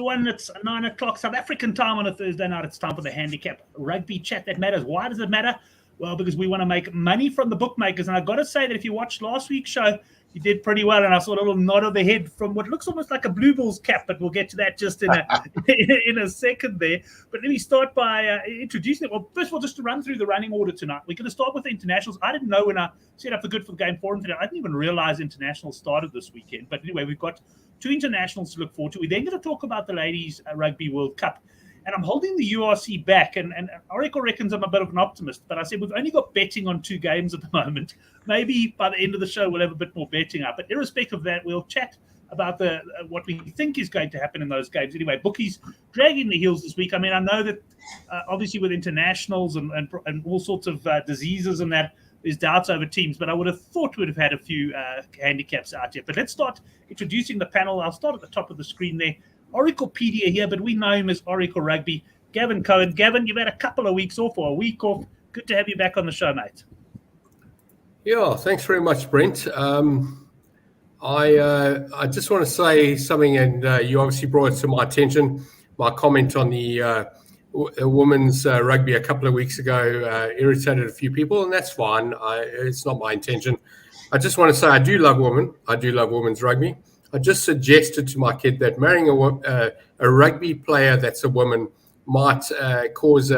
everyone. It's 9 o'clock South African time on a Thursday night. It's time for the Handicap Rugby Chat that matters. Why does it matter? Well, because we want to make money from the bookmakers. And I've got to say that if you watched last week's show, you did pretty well. And I saw a little nod of the head from what looks almost like a Blue Bulls cap, but we'll get to that just in a second there. But let me start by introducing it. Well, first of all, just to run through the running order tonight. We're going to start with the internationals. I didn't know when I set up the Good for the Game forum today. I didn't even realize internationals started this weekend. But anyway, we've got 2 internationals to look forward to. We're then going to talk about the Ladies Rugby World Cup. And I'm holding the URC back, and Oracle reckons I'm a bit of an optimist, but I said we've only got betting on 2 games at the moment. Maybe by the end of the show we'll have a bit more betting up. But irrespective of that, we'll chat about what we think is going to happen in those games. Anyway, bookies dragging the heels this week. I mean, I know that obviously with internationals and all sorts of diseases and that, there's doubts over teams, but I would have thought we'd have had a few handicaps out here. But let's start introducing the panel. I'll start at the top of the screen there. Oraclepedia here, but we know him as Oracle Rugby. Gavin Cohen. Gavin, you've had a couple of weeks off or a week off. Good to have you back on the show, mate. Yeah, thanks very much, Brent. I just want to say something, and you obviously brought it to my attention. My comment on the women's rugby a couple of weeks ago irritated a few people, and that's fine. It's not my intention. I just want to say I do love women. I do love women's rugby. I just suggested to my kid that marrying a rugby player that's a woman might cause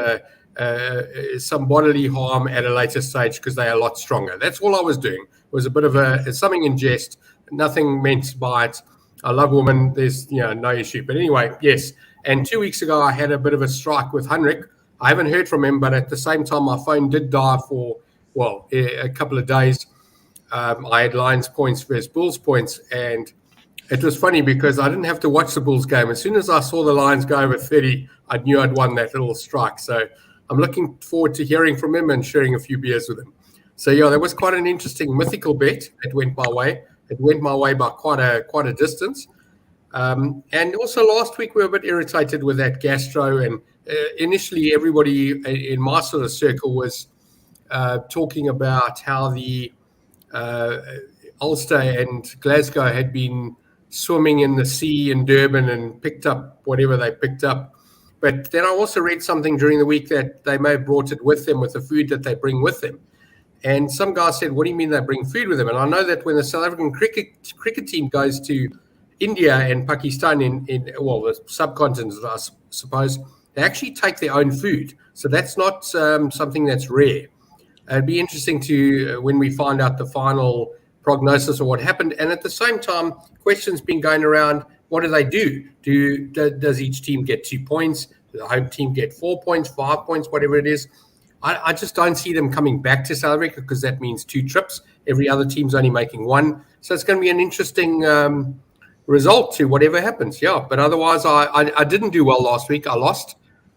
some bodily harm at a later stage because they are a lot stronger. That's all I was doing. It was a bit of something in jest, nothing meant by it. I love women. There's no issue. But anyway, yes. And 2 weeks ago, I had a bit of a strike with Henrik. I haven't heard from him, but at the same time, my phone did die for, a couple of days. I had Lions points versus Bulls points, and it was funny because I didn't have to watch the Bulls game. As soon as I saw the Lions go over 30, I knew I'd won that little strike. So I'm looking forward to hearing from him and sharing a few beers with him. So, yeah, that was quite an interesting mythical bet. It went my way. It went my way by quite a distance. And also last week we were a bit irritated with that gastro. And initially everybody in my sort of circle was talking about how the Ulster and Glasgow had been swimming in the sea in Durban and picked up whatever they picked up. But then I also read something during the week that they may have brought it with them with the food that they bring with them. And some guy said, what do you mean they bring food with them? And I know that when the South African cricket team goes to India and Pakistan in the subcontinent, I suppose, they actually take their own food. So that's not something that's rare. It'd be interesting to, when we find out the final prognosis of what happened. And at the same time, questions been going around, what do they do? Does each team get 2 points? Does the home team get 4 points, 5 points, whatever it is? I just don't see them coming back to South Africa because that means 2 trips. Every other team's only making 1. So it's going to be an interesting result to whatever happens. Yeah, but otherwise, I didn't do well last week. I lost.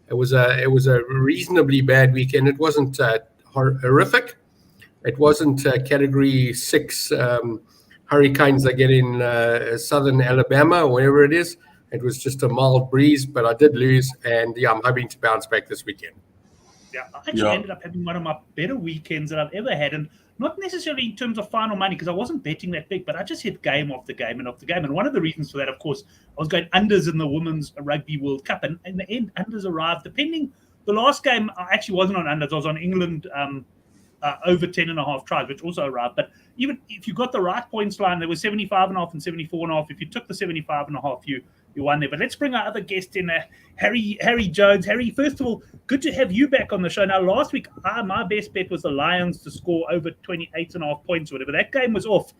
It was a reasonably bad weekend. It wasn't horrific. It wasn't Category 6 hurricanes they get in southern Alabama or wherever it is. It was just a mild breeze, but I did lose, and I'm hoping to bounce back this weekend. Yeah, I actually ended up having one of my better weekends that I've ever had, and not necessarily in terms of final money because I wasn't betting that big, but I just hit game after game and after game. And one of the reasons for that, of course, I was going unders in the Women's Rugby World Cup, and in the end, unders arrived. Depending, the last game I actually wasn't on unders; I was on England over 10.5 tries, which also arrived. But even if you got the right points line, there was 75.5 and 74.5. If you took the 75.5, you won there. But let's bring our other guest in, Harry Jones. Harry, first of all, good to have you back on the show. Now, last week, my best bet was the Lions to score over 28.5 points or whatever. That game was off.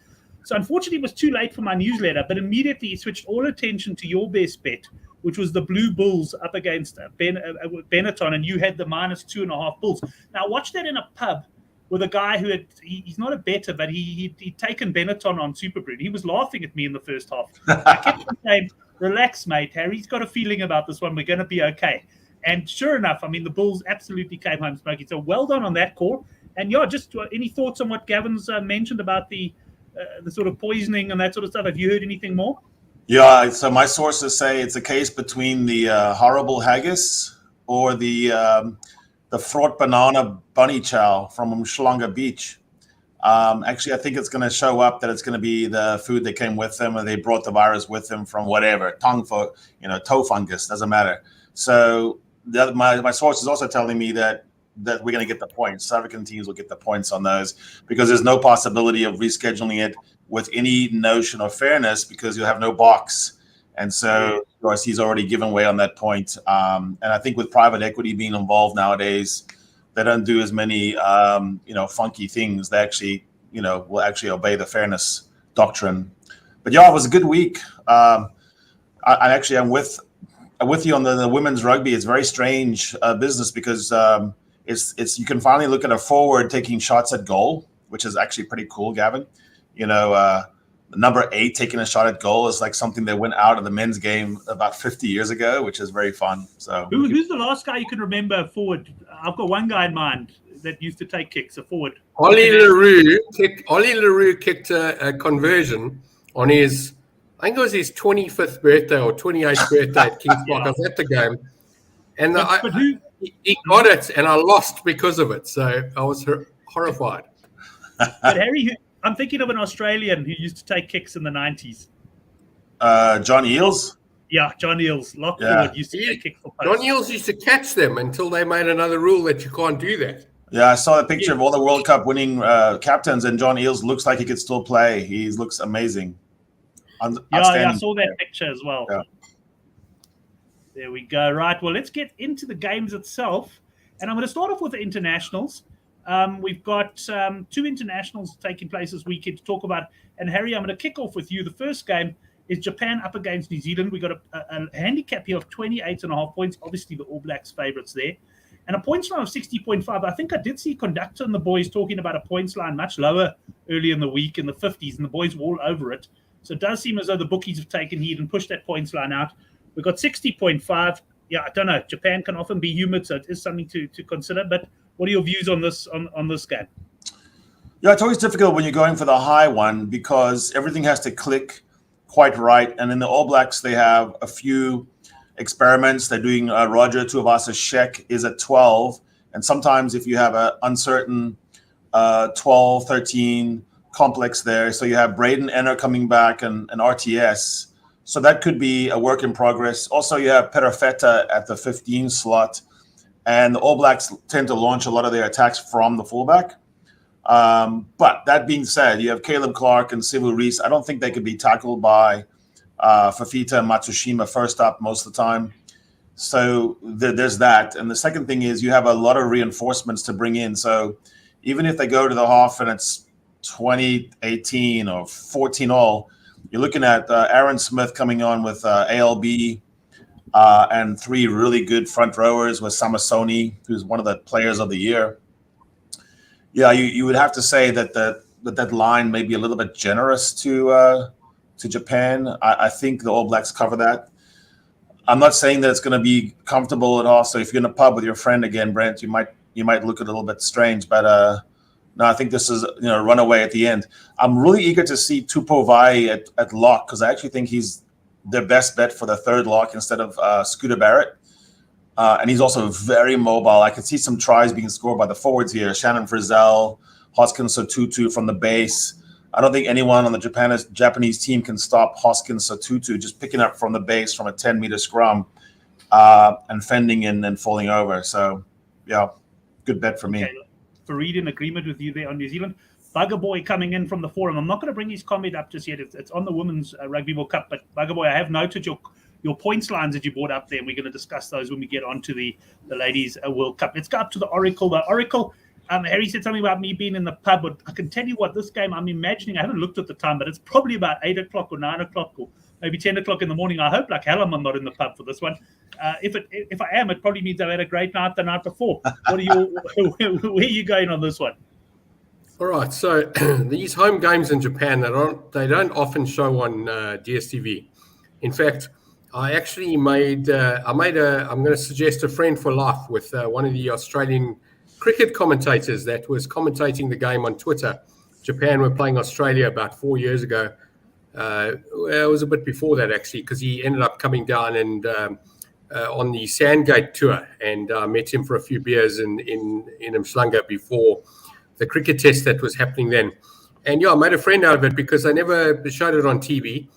So unfortunately, it was too late for my newsletter, but immediately it switched all attention to your best bet, which was the Blue Bulls up against Benetton, and you had the -2.5 Bulls. Now, watch that in a pub with a guy who he's not a bettor, but he'd taken Benetton on Super Brute. He was laughing at me in the first half. I kept on saying, relax, mate. Harry's got a feeling about this one. We're going to be okay. And sure enough, I mean, the Bulls absolutely came home smoking. So well done on that call. And yeah, just any thoughts on what Gavin's mentioned about the sort of poisoning and that sort of stuff? Have you heard anything more? Yeah, so my sources say it's a case between the horrible haggis or the fraught banana bunny chow from Umhlanga Beach. Actually, I think it's going to show up that it's going to be the food that came with them, or they brought the virus with them from whatever, toe fungus, doesn't matter. So my source is also telling me that we're going to get the points. South African teams will get the points on those, because there's no possibility of rescheduling it with any notion of fairness, because you'll have no box. And so URC's already given way on that point. And I think with private equity being involved nowadays, they don't do as many, funky things. They actually, will actually obey the fairness doctrine. But yeah, it was a good week. I'm with you on the women's rugby. It's very strange business, because it's you can finally look at a forward taking shots at goal, which is actually pretty cool, Gavin. Number 8 taking a shot at goal is like something that went out of the men's game about 50 years ago, which is very fun. So who's the last guy you can remember forward? I've got one guy in mind that used to take kicks, a forward. Ollie Leroux kicked a conversion on his, I think it was his 25th birthday or 28th birthday at Kings Park. I was at the game, and he got it, and I lost because of it. So I was horrified. But Harry, I'm thinking of an Australian who used to take kicks in the 90s. John Eales? Yeah, John Eales. Forward used to take kicks for post. John Eales used to catch them until they made another rule that you can't do that. Yeah, I saw a picture of all the World Cup winning captains, and John Eales looks like he could still play. He looks amazing. Yeah, I saw that picture as well. Yeah. There we go. Right, well, let's get into the games itself. And I'm going to start off with the internationals. We've got 2 internationals taking place this weekend to talk about. And Harry, I'm going to kick off with you. The first game is Japan up against New Zealand. We got a handicap here of 28.5 points. Obviously, the All Blacks favourites there. And a points line of 60.5. I think I did see Conductor and the boys talking about a points line much lower early in the week in the 50s, and the boys were all over it. So it does seem as though the bookies have taken heed and pushed that points line out. We've got 60.5. Yeah, I don't know. Japan can often be humid, so it is something to consider. But what are your views on this game? Yeah, it's always difficult when you're going for the high one, because everything has to click quite right. And in the All Blacks, they have a few experiments. They're doing Roger Tuivasa Sheck is at 12. And sometimes if you have an uncertain 12, 13 complex there, so you have Braden Enner coming back and RTS. So that could be a work in progress. Also, you have Perafeta at the 15 slot. And the All Blacks tend to launch a lot of their attacks from the fullback. But that being said, you have Caleb Clark and Sivu Reese. I don't think they could be tackled by Fafita and Matsushima first up most of the time. So there's that. And the second thing is you have a lot of reinforcements to bring in. So even if they go to the half and it's 20-18 or 14-all, you're looking at Aaron Smith coming on with ALB and 3 really good front rowers with Samasoni, who's one of the players of the year. Yeah, you would have to say that that line may be a little bit generous to Japan. I think the All Blacks cover that. I'm not saying that it's going to be comfortable at all. So if you're in a pub with your friend again, Brent, you might look a little bit strange. But no, I think this is runaway at the end. I'm really eager to see Tupou Vai at lock, because I actually think he's their best bet for the third lock instead of Scooter Barrett. And he's also very mobile. I could see some tries being scored by the forwards here. Shannon Frizzell, Hoskins Sotutu from the base. I don't think anyone on the Japanese team can stop Hoskins Sotutu just picking up from the base from a 10-meter scrum and fending in and falling over. So, yeah, good bet for me. Okay. Fareed, in agreement with you there on New Zealand. Bugger Boy coming in from the forum. I'm not going to bring his comment up just yet. It's on the Women's Rugby World Cup. But Bugger Boy, I have noted your points lines that you brought up there, and we're going to discuss those when we get on to the Ladies World Cup. Let's go up to the Oracle. The Oracle, Harry said something about me being in the pub, but I can tell you what, this game, I'm imagining, I haven't looked at the time, but it's probably about 8 o'clock or 9 o'clock or maybe 10 o'clock in the morning. I hope like hell I'm not in the pub for this one. If I am, it probably means I've had a great night the night before. Where are you going on this one? All right, so these home games in Japan, they don't often show on DSTV. In fact, I actually I'm going to suggest a friend for life with one of the Australian cricket commentators that was commentating the game on Twitter. Japan were playing Australia about 4 years ago. It was a bit before that, actually, because he ended up coming down and on the Sandgate tour, and met him for a few beers in Mhlanga before cricket test that was happening then. And I made a friend out of it because they never showed it on TV.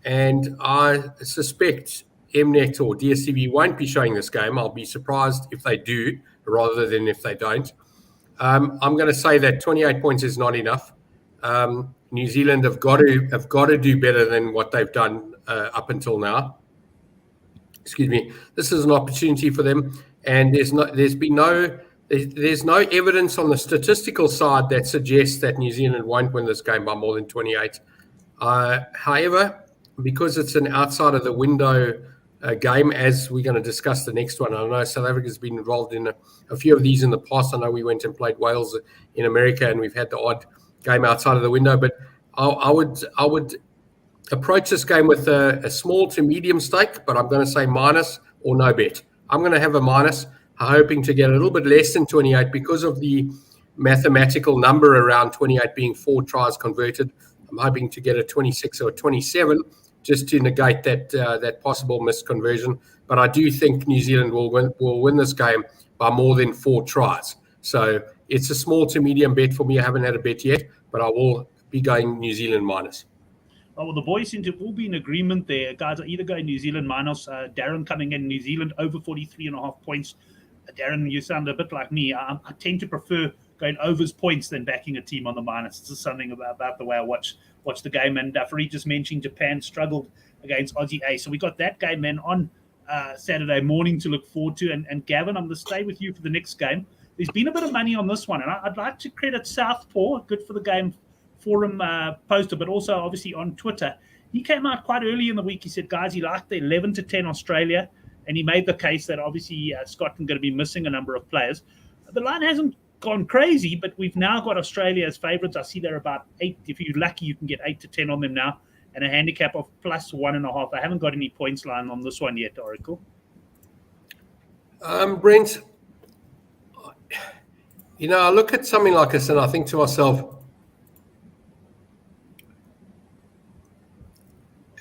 And I suspect Mnet or DSTV won't be showing this game. I'll be surprised if they do rather than if they don't. I'm going to say that 28 points is not enough. New Zealand have got to do better than what they've done up until now. Excuse me. This is an opportunity for them, and there's no evidence on the statistical side that suggests that New Zealand won't win this game by more than 28. However, because it's an outside of the window game, as we're going to discuss the next one. I know South Africa's been involved in a few of these in the past. I know we went and played Wales in America, and we've had the odd game outside of the window. But I would approach this game with a small to medium stake, but I'm going to say minus or no bet. I'm going to have a minus, hoping to get a little bit less than 28 because of the mathematical number around 28 being 4 tries converted. I'm hoping to get a 26 or a 27 just to negate that possible missed conversion. But I do think New Zealand will win this game by more than 4 tries. So it's a small to medium bet for me. I haven't had a bet yet, but I will be going New Zealand minus. Oh, well, the boys seem to all be in agreement there. Guys are either going New Zealand minus. Darren coming in New Zealand over 43.5 points. Darren, you sound a bit like me. I tend to prefer going overs points than backing a team on the minus. It's just something about the way I watch the game. And Farid just mentioned Japan struggled against Aussie A. So we got that game then on Saturday morning to look forward to. And Gavin, I'm going to stay with you for the next game. There's been a bit of money on this one, and I'd like to credit Southpaw, good for the game forum poster, but also obviously on Twitter. He came out quite early in the week. He said, guys, he liked the 11-10 Australia, and he made the case that obviously Scotland going to be missing a number of players. The line hasn't gone crazy, but we've now got Australia as favourites. I see they're about 8. If you're lucky, you can get 8-10 on them now, and a handicap of plus 1.5. I haven't got any points line on this one yet, Oracle. Brent, I look at something like this and I think to myself,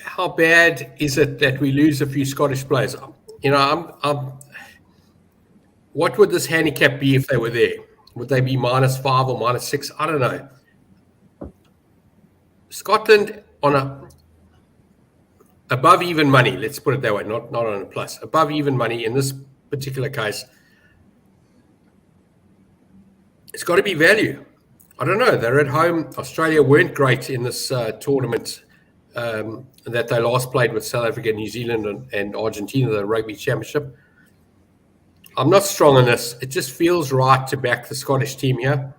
how bad is it that we lose a few Scottish players? What would this handicap be if they were there? Would they be -5 or -6? I don't know. Scotland on above even money, let's put it that way, not on a plus. Above even money in this particular case, it's got to be value. I don't know. They're at home. Australia weren't great in this tournament that they last played with South Africa, New Zealand, and Argentina, the Rugby Championship. I'm not strong on this. It just feels right to back the Scottish team here.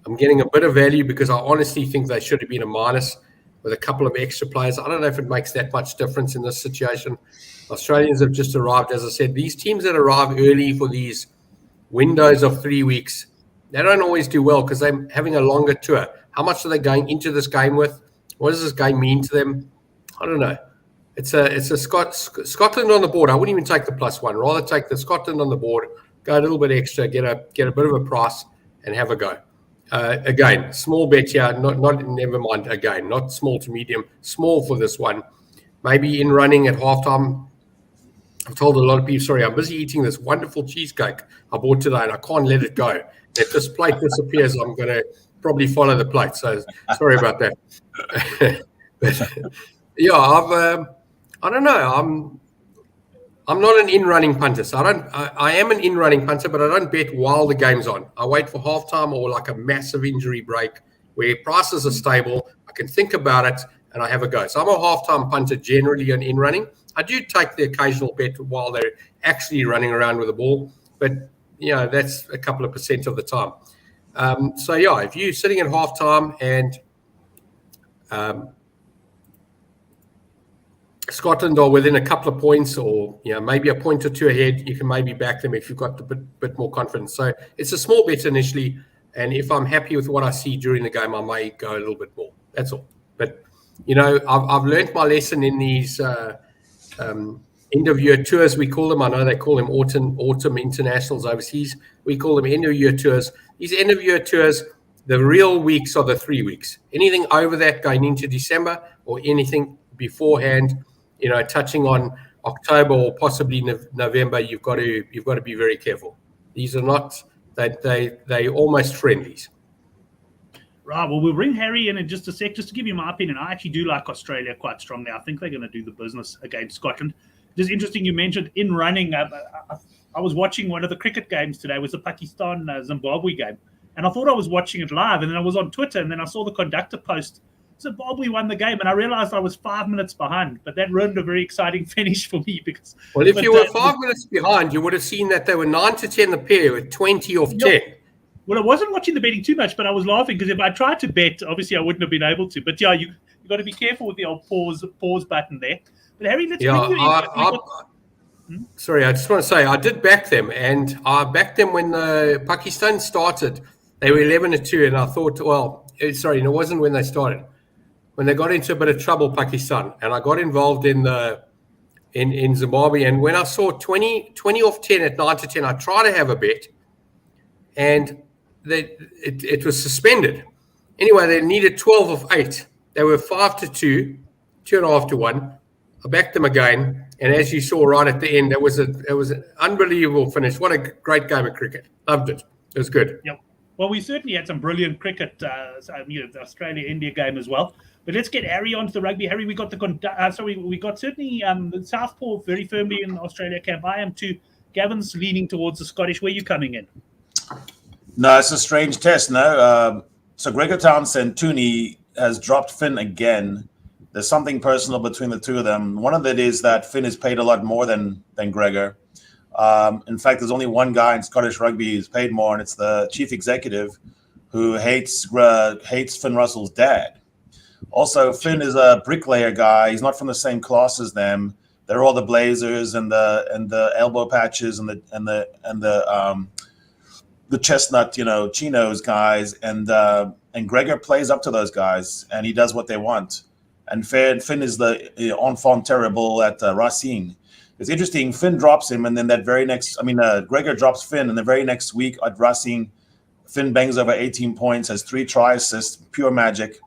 I'm getting a bit of value because I honestly think they should have been a minus with a couple of extra players. I don't know if it makes that much difference in this situation. Australians have just arrived. As I said, these teams that arrive early for these windows of 3 weeks, they don't always do well because they're having a longer tour. How much are they going into this game with? What does this game mean to them? I don't know. It's a Scotland on the board. I wouldn't even take the +1. Rather take the Scotland on the board, go a little bit extra, get a bit of a price, and have a go. Again, small bet here. Never mind. Again, not small to medium. Small for this one. Maybe in running at halftime. I've told a lot of people, sorry, I'm busy eating this wonderful cheesecake I bought today, and I can't let it go. If this plate disappears, I'm going to probably follow the plate. So sorry about that. But yeah, I don't know. I'm not an in-running punter. So I am an in-running punter, but I don't bet while the game's on. I wait for halftime or like a massive injury break where prices are stable. I can think about it and I have a go. So I'm a halftime punter, generally an in-running. I do take the occasional bet while they're actually running around with the ball, but that's a couple of % of the time. So yeah, if you're sitting at halftime and Scotland are within a couple of points or maybe a point or two ahead, you can maybe back them if you've got a bit more confidence. So it's a small bet initially, and if I'm happy with what I see during the game, I may go a little bit more. That's all. But I've learned my lesson in these end of year tours, we call them. I know they call them autumn internationals overseas. We call them end of year tours. These end of year tours, the real weeks are the 3 weeks. Anything over that going into December or anything beforehand, touching on October or possibly November, you've got to be very careful. These are not they almost friendlies. Right, well, we'll bring Harry in just a sec. Just to give you my opinion, I actually do like Australia quite strongly. I think they're going to do the business against Scotland. Just interesting, you mentioned in running. I was watching one of the cricket games today. It was the Pakistan-Zimbabwe game. And I thought I was watching it live. And then I was on Twitter, and then I saw the conductor post, Zimbabwe won the game. And I realized I was 5 minutes behind. But that ruined a very exciting finish for me. Well, if you were 5 minutes behind, you would have seen that they were 9-10 the pair with 20 off 10. Well, I wasn't watching the betting too much, but I was laughing because if I tried to bet, obviously I wouldn't have been able to. But yeah, you got to be careful with the old pause button there. But Harry, let's bring you in. Sorry, I just want to say I did back them, and I backed them when Pakistan started. They were 11-2, and I thought, it wasn't when they started. When they got into a bit of trouble, Pakistan, and I got involved in Zimbabwe. And when I saw 20 off 10 at 9-10, I tried to have a bet, and it was suspended. Anyway, they needed 12 of 8. They were 5-2, 2.5 to 1. I backed them again, and as you saw right at the end, it was an unbelievable finish. What a great game of cricket! Loved it. It was good. Yep. Well, we certainly had some brilliant cricket. The Australia-India game as well. But let's get Harry onto the rugby. Harry, we got we got certainly the Southpaw very firmly in Australia camp. I am too. Gavin's leaning towards the Scottish. Where are you coming in? No, it's a strange test, no? So Gregor Townsend, Tooney, has dropped Finn again. There's something personal between the two of them. One of it is that Finn is paid a lot more than Gregor. In fact, there's only one guy in Scottish rugby who's paid more, and it's the chief executive who hates Finn Russell's dad. Also, Finn is a bricklayer guy. He's not from the same class as them. They're all the blazers and the elbow patches and the chestnut, chinos guys, and Gregor plays up to those guys, and he does what they want. And Finn is the enfant terrible at Racine. It's interesting. Finn drops him, and then Gregor drops Finn, and the very next week at Racine, Finn bangs over 18 points, has 3 try assists, pure magic.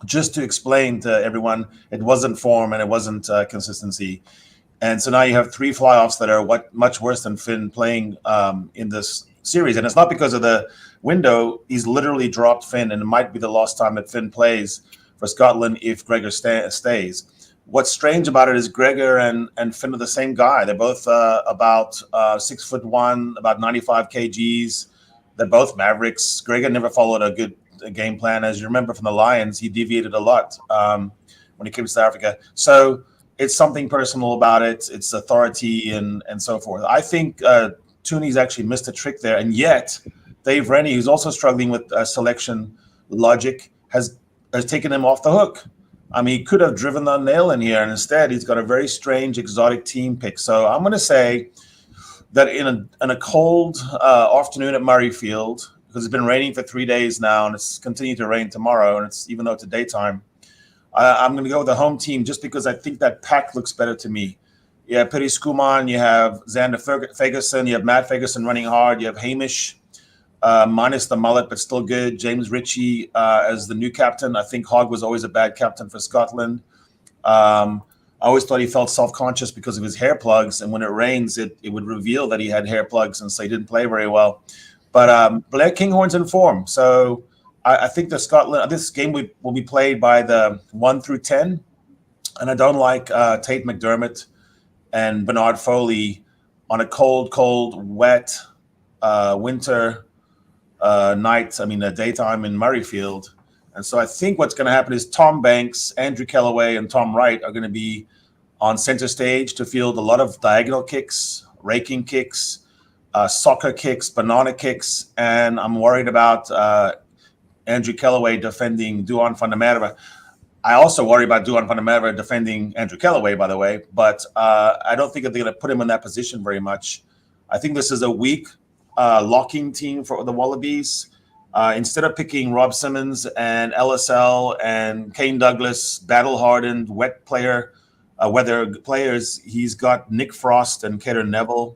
Just to explain to everyone, it wasn't form and it wasn't consistency. And so now you have 3 fly-offs that are much worse than Finn playing in this series. And it's not because of the window. He's literally dropped Finn, and it might be the last time that Finn plays for Scotland if Gregor stays. What's strange about it is Gregor and Finn are the same guy. They're both about 6'1", about 95 kgs. They're both Mavericks. Gregor never followed a good game plan. As you remember from the Lions, he deviated a lot when he came to South Africa. So it's something personal about it. It's authority and so forth. I think Tooney's actually missed a trick there. And yet Dave Rennie, who's also struggling with selection logic, has taken him off the hook. I mean, he could have driven the nail in here, and instead he's got a very strange exotic team pick. So I'm going to say that in a cold afternoon at Murrayfield, because it's been raining for 3 days now, and it's continued to rain tomorrow, and it's even though it's a daytime, I'm going to go with the home team just because I think that pack looks better to me. You have Piri Skuman, you have Xander Ferguson, you have Matt Ferguson running hard, you have Hamish, minus the mullet, but still good. James Ritchie as the new captain. I think Hogg was always a bad captain for Scotland. I always thought he felt self-conscious because of his hair plugs, and when it rains, it would reveal that he had hair plugs, and so he didn't play very well. But Blair Kinghorn's in form, so I think this game will be played by the 1 through 10, and I don't like Tate McDermott and Bernard Foley on a cold, wet winter night. A daytime in Murrayfield. And so I think what's going to happen is Tom Banks, Andrew Kellaway, and Tom Wright are going to be on center stage to field a lot of diagonal kicks, raking kicks, soccer kicks, banana kicks, and I'm worried about Andrew Kellaway defending Duan van der Merwe. I also worry about Duan van der Merwe defending Andrew Kellaway, by the way, but I don't think that they're going to put him in that position very much. I think this is a weak locking team for the Wallabies. Instead of picking Rob Simmons and LSL and Kane Douglas, battle-hardened, weather players, he's got Nick Frost and Keter Neville.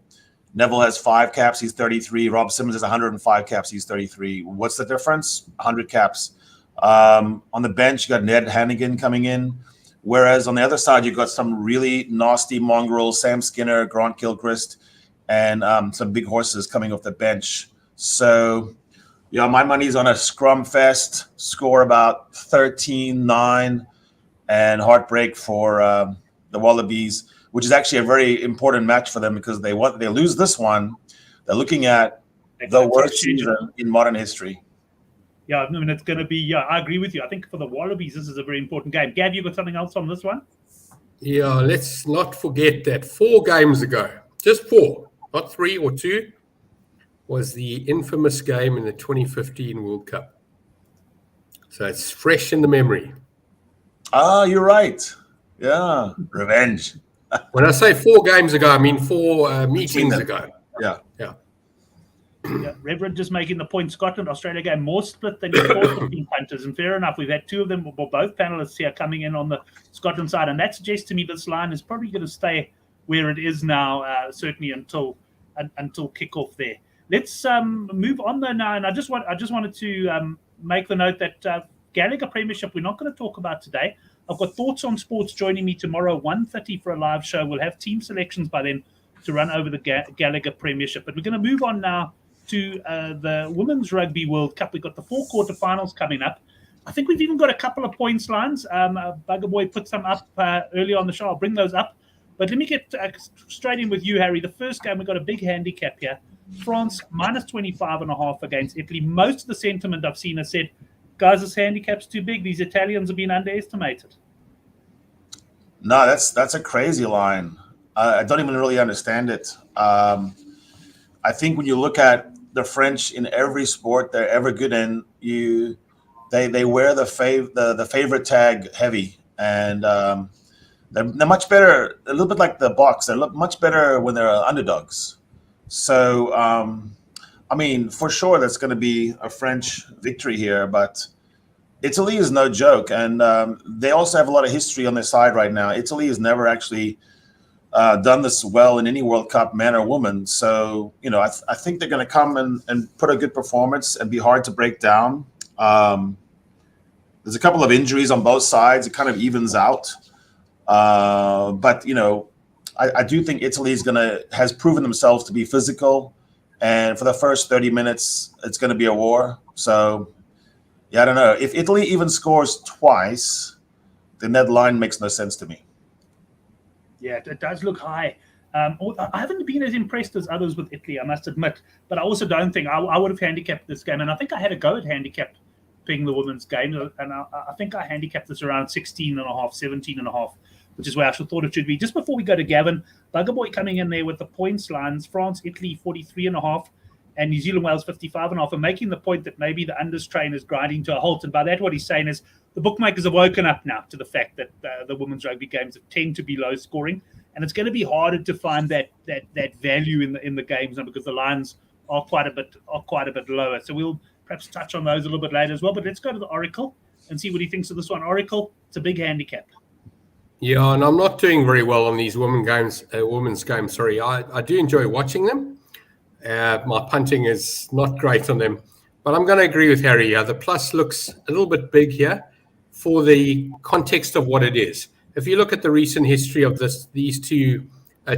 Neville has 5 caps, he's 33. Rob Simmons has 105 caps, he's 33. What's the difference? 100 caps. On the bench, you got Ned Hannigan coming in. Whereas on the other side, you've got some really nasty mongrels, Sam Skinner, Grant Gilchrist, and some big horses coming off the bench. So Yeah, my money's on a scrum fest, score about 13-9, and heartbreak for the Wallabies, which is actually a very important match for them because they lose this one, they're looking at the worst season in modern history. Yeah, I mean, it's going to be, yeah, I agree with you. I think for the Wallabies, this is a very important game. Gav, you got something else on this one? Yeah, let's not forget that 4 games ago, just 4, not 3 or 2, was the infamous game in the 2015 World Cup. So it's fresh in the memory. Ah, you're right. Yeah, revenge. When I say 4 games ago, I mean 4 meetings ago. Yeah. Yeah, Reverend just making the point. Scotland, Australia game more split than you thought between punters, and fair enough. We've had 2 of them, or both panelists here coming in on the Scotland side, and that suggests to me this line is probably going to stay where it is now, certainly until kickoff there. Let's move on though now, and I just wanted to make the note that Gallagher Premiership we're not going to talk about today. I've got Thoughts on Sports joining me tomorrow 1:30 for a live show. We'll have team selections by then to run over the Gallagher Premiership, but we're going to move on now to the Women's Rugby World Cup. We've got the 4 quarterfinals coming up. I think we've even got a couple of points lines. Bugger Boy put some up earlier on the show. I'll bring those up. But let me get straight in with you, Harry. The first game, we've got a big handicap here. France minus 25.5 against Italy. Most of the sentiment I've seen has said, guys, this handicap's too big. These Italians have been underestimated. No, that's a crazy line. I don't even really understand it. I think when you look at the French in every sport they're ever good in, they wear the favorite tag heavy, and they're much better. A little bit like the box, they look much better when they're underdogs. So, I mean, for sure, that's going to be a French victory here, but Italy is no joke, and they also have a lot of history on their side right now. Italy has never actually done this well in any World Cup, man or woman. So, I think they're going to come and put a good performance and be hard to break down. There's a couple of injuries on both sides. It kind of evens out. But, I do think Italy has proven themselves to be physical. And for the first 30 minutes, it's going to be a war. So, yeah, I don't know. If Italy even scores twice, then that line makes no sense to me. Yeah, it does look high. I haven't been as impressed as others with Italy, I must admit. But I also don't think I would have handicapped this game. And I think I had a go at handicapping the women's game. And I think I handicapped this around 16.5, 17.5, which is where I thought it should be. Just before we go to Gavin, Bugger Boy coming in there with the points lines. France, Italy, 43.5. And New Zealand, Wales, 55.5, and making the point that maybe the unders train is grinding to a halt. And by that, what he's saying is the bookmakers have woken up now to the fact that the women's rugby games tend to be low scoring, and it's going to be harder to find that value in the games now because the lines are quite a bit lower. So we'll perhaps touch on those a little bit later as well. But let's go to the Oracle and see what he thinks of this one. Oracle, it's a big handicap. Yeah, and I'm not doing very well on these women's games. Sorry, I do enjoy watching them. My punting is not great on them, but I'm going to agree with Harry. The plus looks a little bit big here for the context of what it is. If you look at the recent history of these 2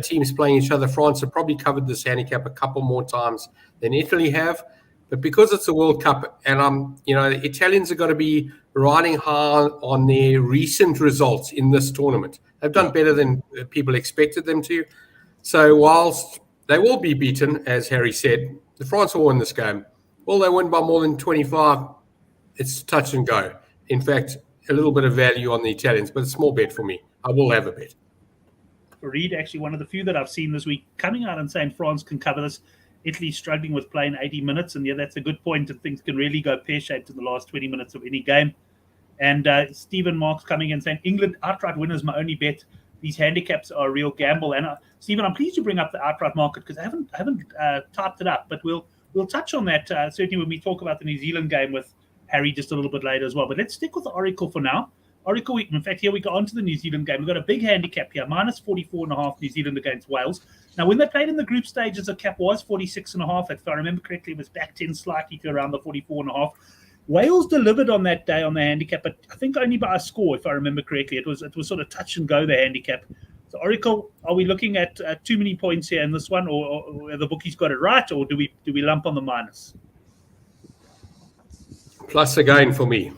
teams playing each other, France have probably covered this handicap a couple more times than Italy have. But because it's a World Cup, and the Italians are going to be riding high on their recent results in this tournament. They've done better than people expected them to. So whilst they will be beaten, as Harry said, the France will win this game. Will they win by more than 25? It's touch and go. In fact, a little bit of value on the Italians, but a small bet for me. I will have a bet. Reid, actually one of the few that I've seen this week, coming out and saying France can cover this. Italy's struggling with playing 80 minutes, and yeah, that's a good point, and things can really go pear-shaped in the last 20 minutes of any game. And Stephen Marks coming in saying, England outright winners, my only bet. These handicaps are a real gamble. And Stephen, I'm pleased you bring up the outright market because I haven't typed it up, but we'll touch on that certainly when we talk about the New Zealand game with Harry just a little bit later as well. But let's stick with the Oracle for now. Oracle, in fact, here we go on to the New Zealand game. We've got a big handicap here, minus 44.5 New Zealand against Wales. Now, when they played in the group stages, the cap was 46.5. If I remember correctly, it was back 10 slightly to around the 44.5. Wales delivered on that day on the handicap, but I think only by a score, if I remember correctly. It was sort of touch and go, the handicap. So, Oracle, are we looking at too many points here in this one, or the bookies got it right, or do we lump on the minus? Plus again for me.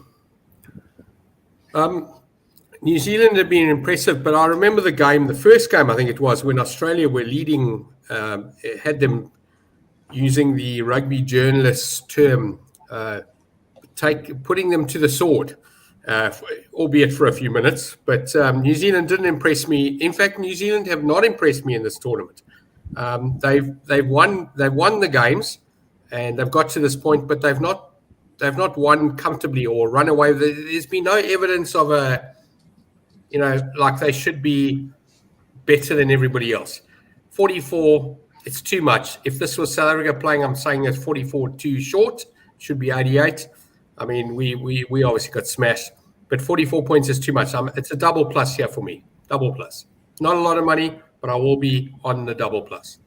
New Zealand have been impressive, but I remember the first game, I think it was, when Australia were leading, had them using the rugby journalists term, putting them to the sword, albeit for a few minutes. But New Zealand didn't impress me. In fact, New Zealand have not impressed me in this tournament. They've won the games, and they've got to this point, but they've not won comfortably or run away. There's been no evidence of like they should be better than everybody else. 44, it's too much. If this was South Africa playing, I'm saying that's 44 too short. Should be 88. I mean, we obviously got smashed, but 44 points is too much. It's a double plus here for me. Double plus. Not a lot of money, but I will be on the double plus.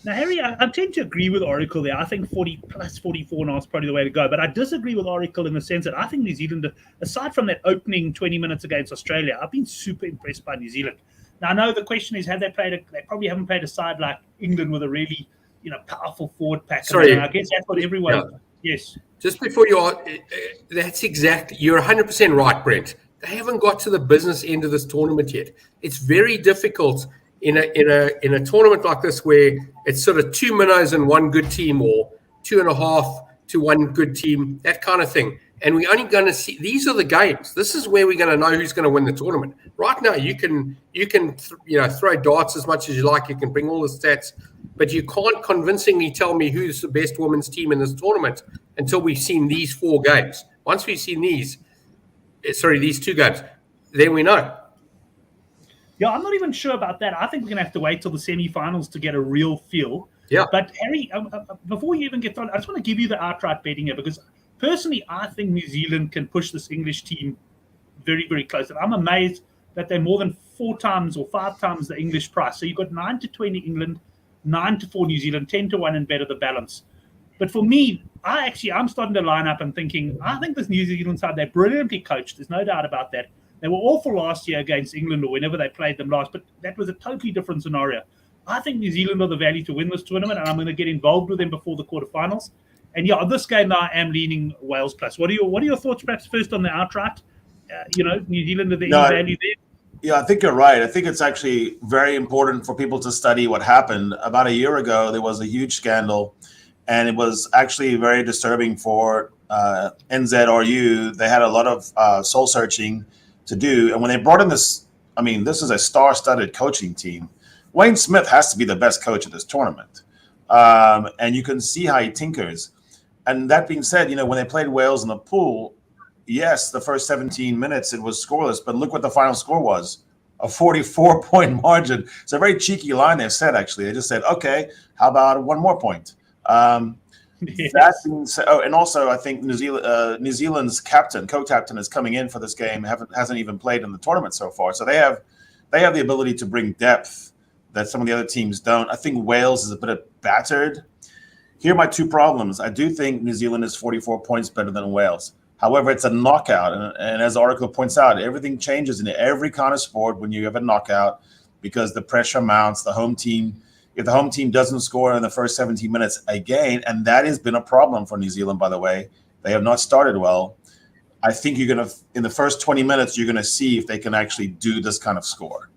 Now, Harry, I tend to agree with Oracle there. I think 40 plus 44 now is probably the way to go. But I disagree with Oracle in the sense that I think New Zealand, aside from that opening 20 minutes against Australia, I've been super impressed by New Zealand. Now, I know the question is, have they played? They probably haven't played a side like England with a really, powerful forward pack. Sorry, I guess that's what everyone. Yeah. Yes. Just before that's exactly. You're 100% right, Brent. They haven't got to the business end of this tournament yet. It's very difficult in a tournament like this where it's sort of 2 minnows and one good team, or 2.5 to one good team, that kind of thing. And we're only going to see, these are the games. This is where we're going to know who's going to win the tournament. Right now, you can throw darts as much as you like. You can bring all the stats, but you can't convincingly tell me who's the best women's team in this tournament until we've seen these 4 games. Once we've seen these 2 games, then we know. Yeah, I'm not even sure about that. I think we're going to have to wait till the semi-finals to get a real feel. Yeah. But, Harry, before you even get on, I just want to give you the outright betting here, because personally, I think New Zealand can push this English team very, very close. And I'm amazed that they're more than 4 times or 5 times the English price. So you've got 9-20 England, 9-4 New Zealand, 10-1 and better the balance. But for me, I'm starting to line up and thinking, I think this New Zealand side, they're brilliantly coached. There's no doubt about that. They were awful last year against England or whenever they played them last, but that was a totally different scenario. I think New Zealand are the value to win this tournament, and I'm going to get involved with them before the quarterfinals. And yeah, this game I am leaning Wales plus. What are your thoughts, perhaps first on the outright? New Zealand are the value there. Yeah, I think you're right. I think it's actually very important for people to study what happened. About a year ago, there was a huge scandal, and it was actually very disturbing for NZRU. They had a lot of soul searching to do, and when they brought in this is a star-studded coaching team. Wayne Smith has to be the best coach of this tournament, and you can see how he tinkers. And that being said, when they played Wales in the pool, yes, the first 17 minutes it was scoreless, but look what the final score was, a 44-point margin. It's a very cheeky line they said, actually. They just said, okay, how about one more point? Yes. That being said, and also I think New Zealand's co-captain is coming in for this game, hasn't even played in the tournament so far. So they have the ability to bring depth that some of the other teams don't. I think Wales is a bit battered. Here are my 2 problems. I do think New Zealand is 44 points better than Wales. However, it's a knockout. And as the article points out, everything changes in every kind of sport when you have a knockout, because the pressure mounts. If the home team doesn't score in the first 17 minutes again, and that has been a problem for New Zealand, by the way, they have not started well. I think in the first 20 minutes, you're going to see if they can actually do this kind of score.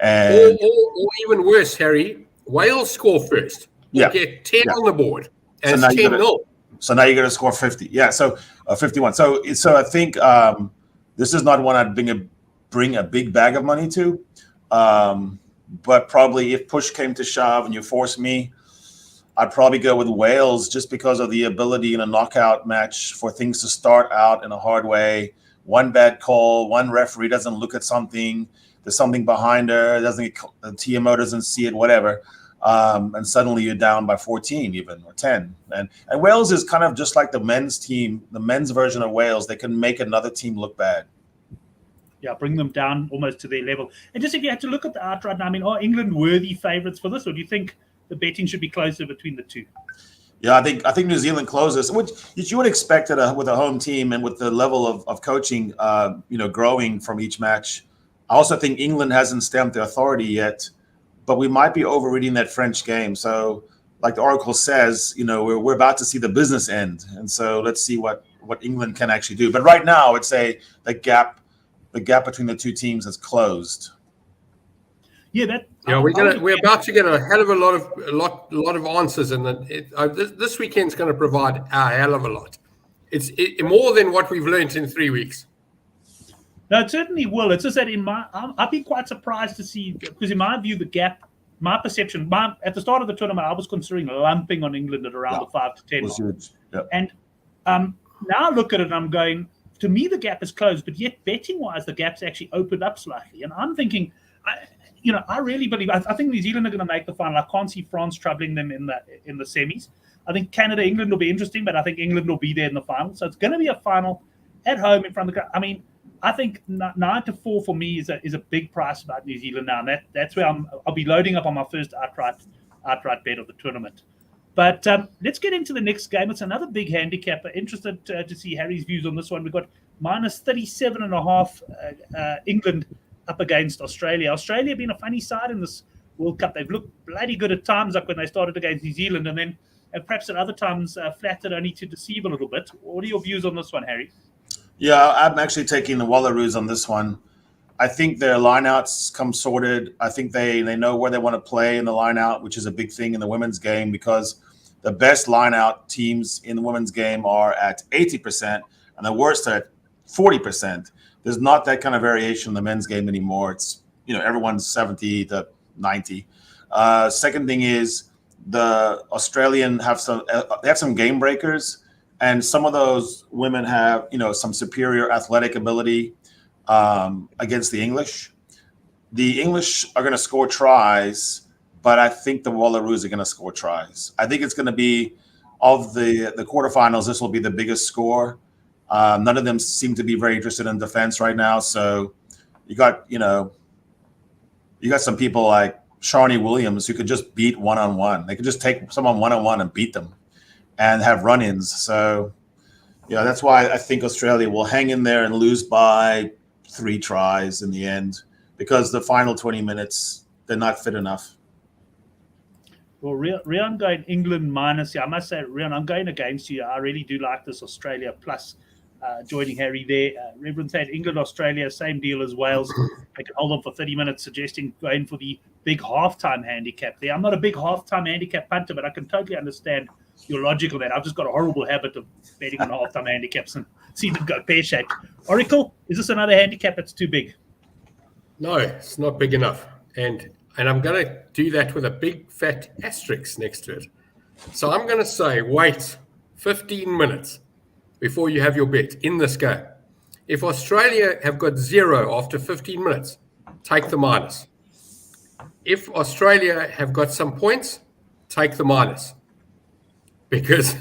And or even worse, Harry, Wales score first. You get 10 on the board, and so it's 10-0. So now you're going to score 50. Yeah, so 51. So I think this is not one I'd bring a big bag of money to. But probably if push came to shove and you force me, I'd probably go with Wales, just because of the ability in a knockout match for things to start out in a hard way. One bad call, one referee doesn't look at something, there's something behind her, the TMO doesn't see it, whatever. And suddenly you're down by 14 even, or 10. And Wales is kind of just like the men's team, the men's version of Wales. They can make another team look bad. Yeah, bring them down almost to their level. And just if you had to look at the outright now, are England worthy favourites for this, or do you think the betting should be closer between the 2? Yeah, I think New Zealand closes, which you would expect with a home team and with the level of coaching, growing from each match. I also think England hasn't stamped their authority yet, but we might be overreading that French game. So, like the article says, we're about to see the business end, and so let's see what what England can actually do. But right now, I would say the gap between the two teams has closed. Yeah, we're about to get a hell of a lot of answers, and this weekend's going to provide a hell of a lot. It's more than what we've learned in 3 weeks. No, it certainly will. It's just that I'd be quite surprised to see, because in my view, the gap, my perception, at the start of the tournament, I was considering lumping on England at around the 5 to 10 mark. Yep. And now I look at it and I'm going, to me, the gap is closed, but yet betting-wise, the gap's actually opened up slightly. And I'm thinking, I really believe, I think New Zealand are going to make the final. I can't see France troubling them in the semis. I think Canada, England will be interesting, but I think England will be there in the final. So it's going to be a final at home in front of the crowd. I mean, I think 9-4 for me is a big price about New Zealand now, and that's where I'll be loading up on my first outright bet of the tournament. But let's get into the next game. It's another big handicap. Interested to see Harry's views on this one. We've got minus 37.5 England up against Australia. Australia being a funny side in this World Cup. They've looked bloody good at times, like when they started against New Zealand, and then perhaps at other times flattered only to deceive a little bit. What are your views on this one, Harry? Yeah, I'm actually taking the Wallaroos on this one. I think their lineouts come sorted. I think they know where they want to play in the lineout, which is a big thing in the women's game, because the best lineout teams in the women's game are at 80% and the worst are at 40%. There's not that kind of variation in the men's game anymore. It's, everyone's 70 to 90. Second thing is the Australian have some game breakers, and some of those women have, some superior athletic ability against the English. The English are going to score tries, but I think the Wallaroos are going to score tries. I think it's going to be, of the quarterfinals, this will be the biggest score. None of them seem to be very interested in defense right now. So you got some people like Shawnee Williams who could just beat one-on-one. They could just take someone one-on-one and beat them and have run-ins. So, that's why I think Australia will hang in there and lose by 3 tries in the end, because the final 20 minutes, they're not fit enough. Well, Rian going England minus. Yeah, I must say, Rian, I'm going against you. I really do like this Australia plus. Joining Harry there. Reverend said England, Australia, same deal as Wales. They can hold on for 30 minutes, suggesting going for the big halftime handicap there. I'm not a big halftime handicap punter, but I can totally understand your logic on that. I've just got a horrible habit of betting on halftime handicaps and see them go pear-shaped. Oracle, is this another handicap that's too big? No, it's not big enough. And I'm going to do that with a big fat asterisk next to it. So I'm going to say, wait 15 minutes before you have your bet in this game. If Australia have got 0 after 15 minutes, take the minus. If Australia have got some points, take the minus. Because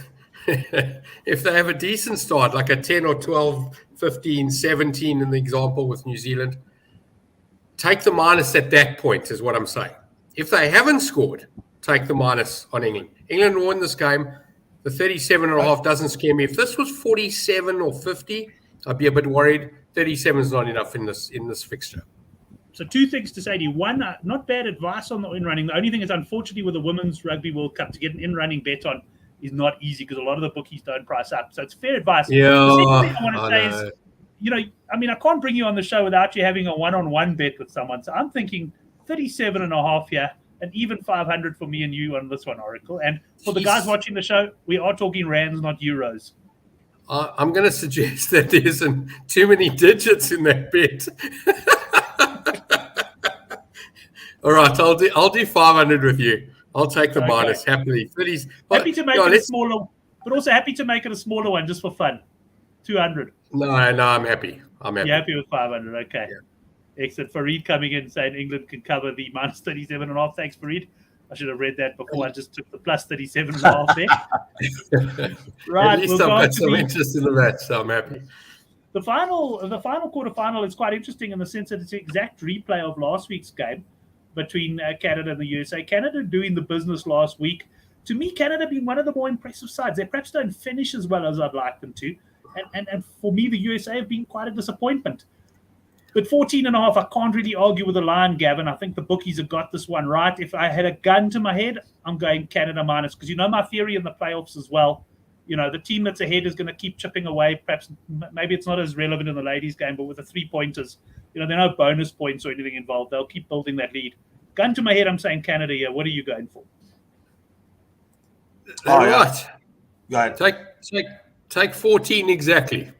if they have a decent start, like a 10 or 12, 15, 17 in the example with New Zealand, take the minus at that point is what I'm saying. If they haven't scored, take the minus on England. England will win this game. The 37.5 doesn't scare me. If this was 47 or 50, I'd be a bit worried. 37 is not enough in this fixture. So 2 things to say to you. One, not bad advice on the in-running. The only thing is, unfortunately, with the Women's Rugby World Cup, to get an in-running bet on is not easy because a lot of the bookies don't price up. So it's fair advice. Yeah, the second thing I want to say is, I can't bring you on the show without you having a one-on-one bet with someone. So I'm thinking 37.5 here. And even 500 for me and you on this one, Oracle. And for the guys watching the show, we are talking rands, not euros. I'm going to suggest that there isn't too many digits in that bet. All right, I'll do 500 with you. I'll take the minus happily. 30s. Happy to make it a smaller, but also happy to make it a smaller one just for fun. 200. No, I'm happy. You're happy with 500? Okay. Yeah. Excellent. Farid coming in saying England can cover the minus 37.5. Thanks, Farid. I should have read that before. I just took the plus 37.5 there. Right. At least I've got some interest in the match, so I'm happy. The final quarterfinal is quite interesting in the sense that it's an exact replay of last week's game between Canada and the USA. Canada doing the business last week. To me, Canada being one of the more impressive sides. They perhaps don't finish as well as I'd like them to. And for me, the USA have been quite a disappointment. But 14.5, I can't really argue with the line, Gavin. I think the bookies have got this one right. If I had a gun to my head, I'm going Canada minus. Because my theory in the playoffs as well, the team that's ahead is going to keep chipping away. Perhaps maybe it's not as relevant in the ladies' game, but with the 3-pointers, there are no bonus points or anything involved. They'll keep building that lead. Gun to my head, I'm saying Canada here. What are you going for? All right. Go ahead. Take 14 exactly.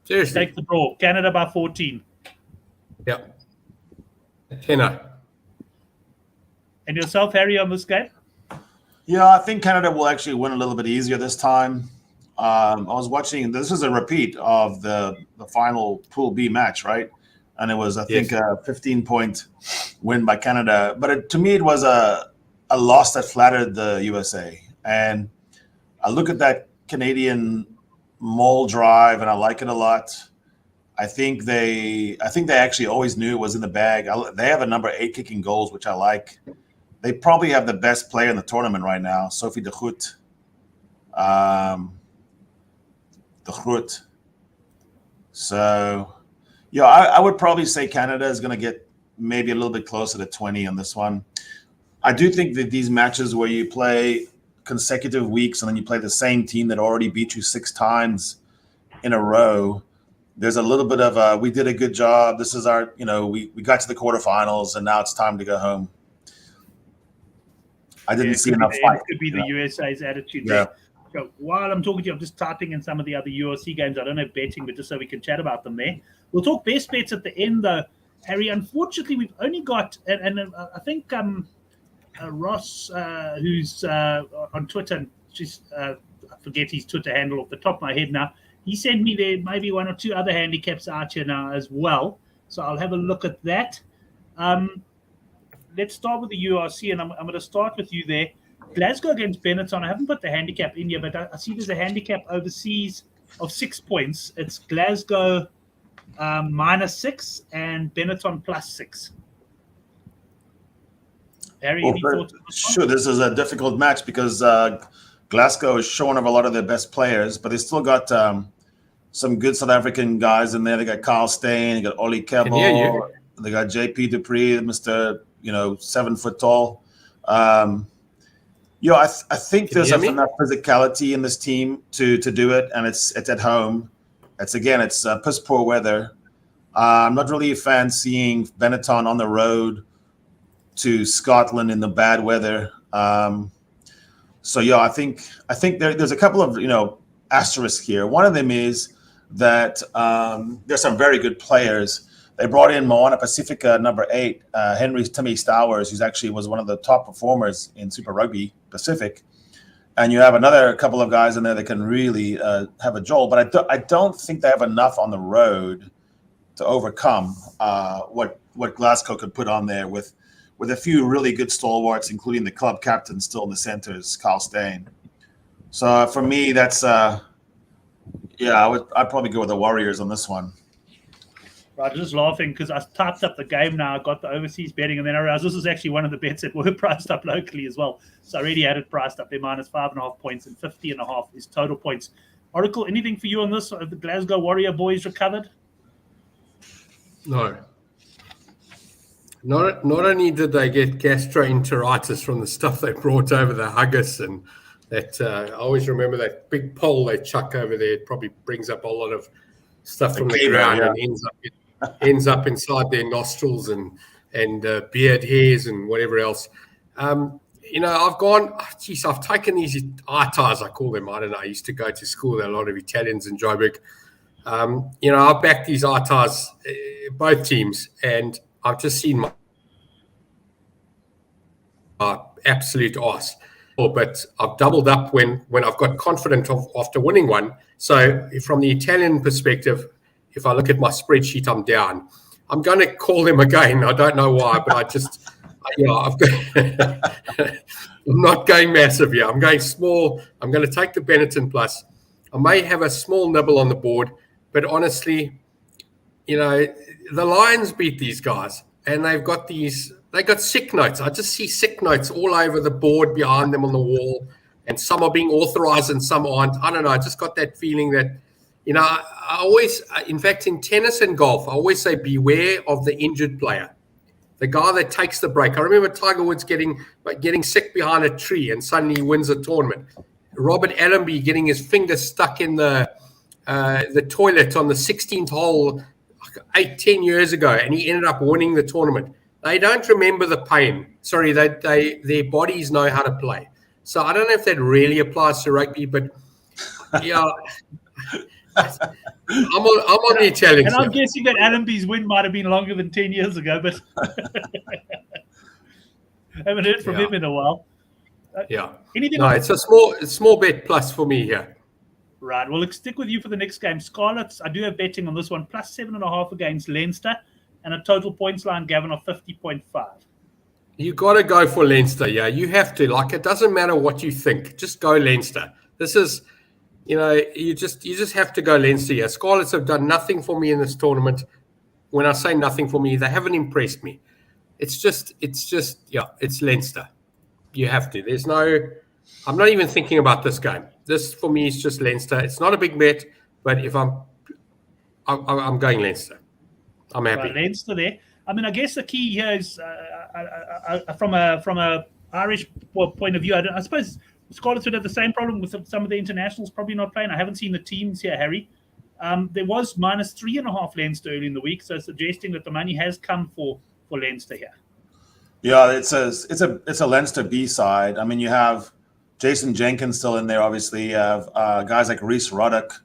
Seriously. Take the draw. Canada by 14. Yeah. 10-0. And yourself, Harry, on this game? Yeah, I think Canada will actually win a little bit easier this time. I was watching. This is a repeat of the final Pool B match, right? And it was, I think, a 15-point win by Canada. But to me, it was a loss that flattered the USA. And I look at that Canadian maul drive, and I like it a lot. I think they actually always knew it was in the bag. They have a number 8 kicking goals, which I like. They probably have the best player in the tournament right now, Sophie de Groot. So, yeah, I would probably say Canada is going to get maybe a little bit closer to 20 on this one. I do think that these matches where you play consecutive weeks and then you play the same team that already beat you 6 times in a row, there's a little bit of we did a good job. This is our, we got to the quarterfinals and now it's time to go home. I didn't see enough fight. It could be the USA's attitude Yeah. there. So while I'm talking to you, I'm just typing in some of the other URC games. I don't have betting, but just so we can chat about them there. We'll talk best bets at the end, though. Harry, unfortunately, we've only got, and I think Ross, who's on Twitter, I forget his Twitter handle off the top of my head now. He sent me there maybe 1 or 2 other handicaps out here now as well. So I'll have a look at that. Let's start with the URC, and I'm going to start with you there. Glasgow against Benetton. I haven't put the handicap in here, but I see there's a handicap overseas of 6 points. It's Glasgow -6 and Benetton +6. Harry, any thoughts? Sure, this is a difficult match because Glasgow is showing of a lot of their best players, but they still got some good South African guys in there. They got Carl Steyn, they got Ollie Kebble, they got JP Dupree, Mr. 7 foot tall. I think there's enough physicality in this team to do it, and it's at home. It's piss poor weather. I'm not really a fan seeing Benetton on the road to Scotland in the bad weather. I think there's a couple of asterisks here. One of them is that there's some very good players. They brought in Moana Pacifica, number 8, Henry Timmy Stowers, who's actually was one of the top performers in Super Rugby Pacific. And you have another couple of guys in there that can really have a jolt. But I don't think they have enough on the road to overcome what Glasgow could put on there with a few really good stalwarts, including the club captain still in the centers, Carl Steyn. So for me, that's I'd probably go with the Warriors on this one. I'm just laughing because I typed up the game now. I got the overseas betting, and then I realized this is actually one of the bets that were priced up locally as well. So I already had it priced up. They're -5.5 points, and 50.5 is total points. Oracle, anything for you on this? Have the Glasgow Warrior boys recovered? No. Not only did they get gastroenteritis from the stuff they brought over, the haggis, and that I always remember that big pole they chuck over there. It probably brings up a lot of stuff from the ground and ends up inside their nostrils and beard hairs and whatever else. I've taken these eye ties, I call them. I don't know. I used to go to school with a lot of Italians in Joburg. I backed these eye ties, both teams, and I've just seen my absolute arse. But I've doubled up when I've got confident after winning one. So from the Italian perspective, if I look at my spreadsheet, I'm down. I'm going to call them again. I don't know why, but I'm not going massive here. I'm going small. I'm going to take the Benetton plus. I may have a small nibble on the board, but honestly, the Lions beat these guys, and they got sick notes. I just see sick notes all over the board behind them on the wall, and some are being authorized and some aren't. I don't know. I just got that feeling that, I always, in fact, in tennis and golf, I always say beware of the injured player, the guy that takes the break. I remember Tiger Woods getting sick behind a tree and suddenly he wins a tournament. Robert Allenby getting his finger stuck in the toilet on the 16th hole 8-10 years ago, and he ended up winning the tournament. They don't remember the pain. Sorry, their bodies know how to play. So I don't know if that really applies to rugby, but yeah, I'm on the Italian And side. I'm guessing that Allenby's win might have been longer than 10 years ago, but haven't heard from him in a while. Yeah. Anything No, else? it's a small bet plus for me here. Right. Well, let's stick with you for the next game. Scarlets, I do have betting on this one, plus 7.5 against Leinster, and a total points line, Gavin, of 50.5. You got to go for Leinster, yeah. You have to. Like, it doesn't matter what you think. Just go Leinster. This is, you just have to go Leinster, yeah. Scarlets have done nothing for me in this tournament. When I say nothing for me, they haven't impressed me. It's just, yeah, it's Leinster. You have to. I'm not even thinking about this game. This, for me, is just Leinster. It's not a big bet, but if I'm going Leinster. I'm happy. Right, Leinster there. I mean, I guess the key here is from a Irish point of view. I suppose Scarlets would have the same problem with some of the internationals probably not playing. I haven't seen the teams here, Harry. There was minus 3.5 Leinster early in the week, so suggesting that the money has come for Leinster here. Yeah, it's a Leinster B side. I mean, you have Jason Jenkins still in there. Obviously, you have guys like Rhys Ruddock.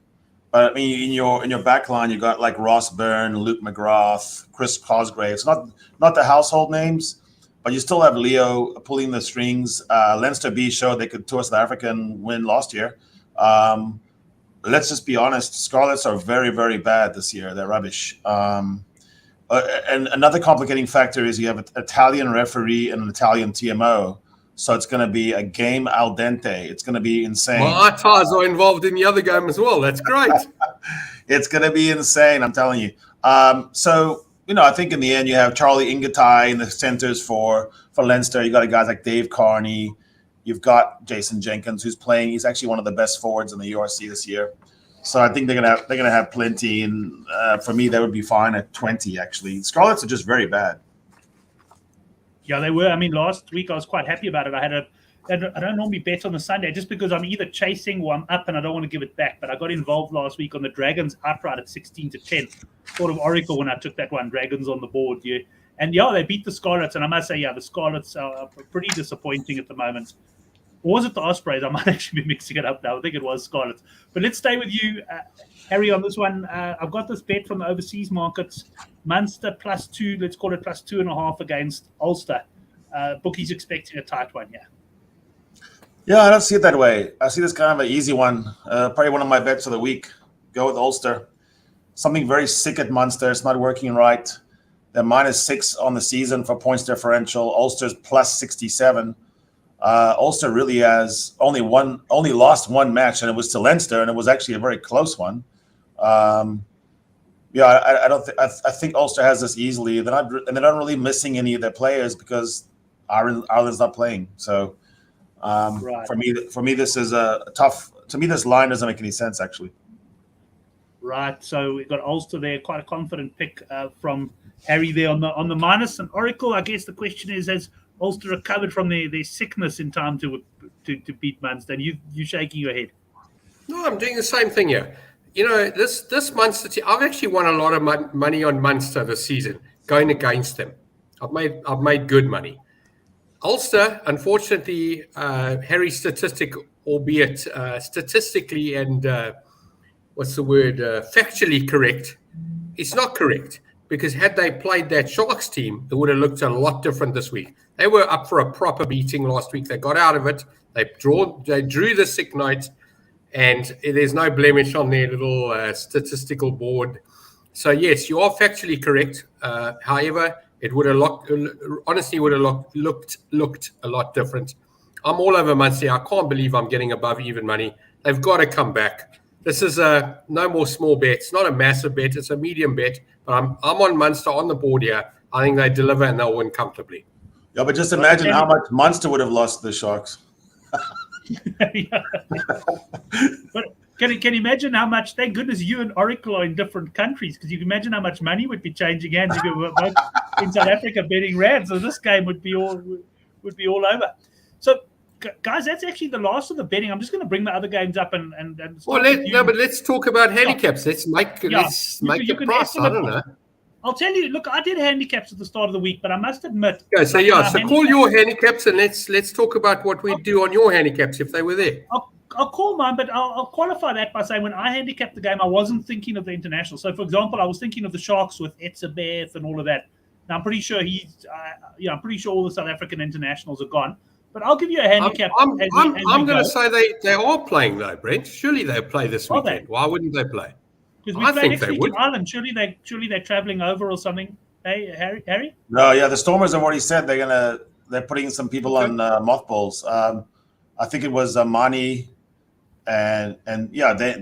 But I mean, in your back line, you got like Ross Byrne, Luke McGrath, Chris Cosgrave. It's not the household names, but you still have Leo pulling the strings. Leinster B showed they could tour South Africa and win last year. Let's just be honest, Scarlets are very, very bad this year. They're rubbish. And another complicating factor is you have an Italian referee and an Italian TMO. So it's going to be a game al dente. It's going to be insane. Well, our ties are involved in the other game as well. That's great. It's going to be insane, I'm telling you. So, I think in the end you have Charlie Ingatai in the centers for Leinster. You got guys like Dave Carney. You've got Jason Jenkins, who's playing. He's actually one of the best forwards in the URC this year. So I think they're gonna have plenty. And for me, that would be fine at 20. Actually, Scarlets are just very bad. Yeah, they were. I mean, last week I was quite happy about it. I don't normally bet on the Sunday just because I'm either chasing or I'm up and I don't want to give it back. But I got involved last week on the Dragons outright at 16-10. Sort of oracle when I took that one, Dragons on the board. Yeah. And they beat the Scarlets. And I must say, the Scarlets are pretty disappointing at the moment. Or was it the Ospreys? I might actually be mixing it up now. I think it was Scarlets. But let's stay with you, Harry, on this one. I've got this bet from the overseas markets. Munster +2, let's call it +2.5 against Ulster. Bookie's expecting a tight one here. Yeah, I don't see it that way. I see this kind of an easy one. Probably one of my bets of the week. Go with Ulster. Something very sick at Munster. It's not working right. They're -6 on the season for points differential. Ulster's +67. Ulster really has only lost one match, and it was to Leinster, and it was actually a very close one. I think Ulster has this easily. They're not really missing any of their players because Ireland's not playing. So Right. For me, this is a tough. To me, this line doesn't make any sense actually. Right. So we've got Ulster there, quite a confident pick from Harry there on the minus. And Oracle, I guess the question is, has Ulster recovered from their sickness in time to beat Munster? And you shaking your head. No, I'm doing the same thing here. This Munster team, I've actually won a lot of money on Munster this season, going against them. I've made good money. Ulster, unfortunately, Harry's statistic, albeit statistically and factually correct, it's not correct, because had they played that Sharks team, it would have looked a lot different this week. They were up for a proper beating last week. They got out of it. They drew the sick note, and there's no blemish on their little statistical board. So yes, you are factually correct. However, it would have looked a lot different. I'm all over Munster. I can't believe I'm getting above even money. They've got to come back. This is no more small bets. Not a massive bet. It's a medium bet. But I'm on Munster on the board here. I think they deliver and they'll win comfortably. Yeah, but just imagine how much Munster would have lost to the Sharks. But can you imagine how much? Thank goodness you and Oracle are in different countries, because you can imagine how much money would be changing hands if you were both in South Africa betting rand. So this game would be all over. So guys, that's actually the last of the betting. I'm just going to bring the other games up and well, let's talk about handicaps. Let's make a price. I don't know. I'll tell you. Look, I did handicaps at the start of the week, but I must admit. Okay, so call your handicaps and let's talk about what we do on your handicaps if they were there. I'll call mine, but I'll qualify that by saying when I handicapped the game, I wasn't thinking of the international. So, for example, I was thinking of the Sharks with Etzebeth and all of that. Now, I'm pretty sure I'm pretty sure all the South African internationals are gone. But I'll give you a handicap. I'm going to say they are playing though, Brent. Surely they'll play this weekend. Why wouldn't they play? Because we play next week in Ireland. Surely they're traveling over or something. Hey, Harry? No, yeah, the Stormers have already said they're putting some people on mothballs. I think it was Mani and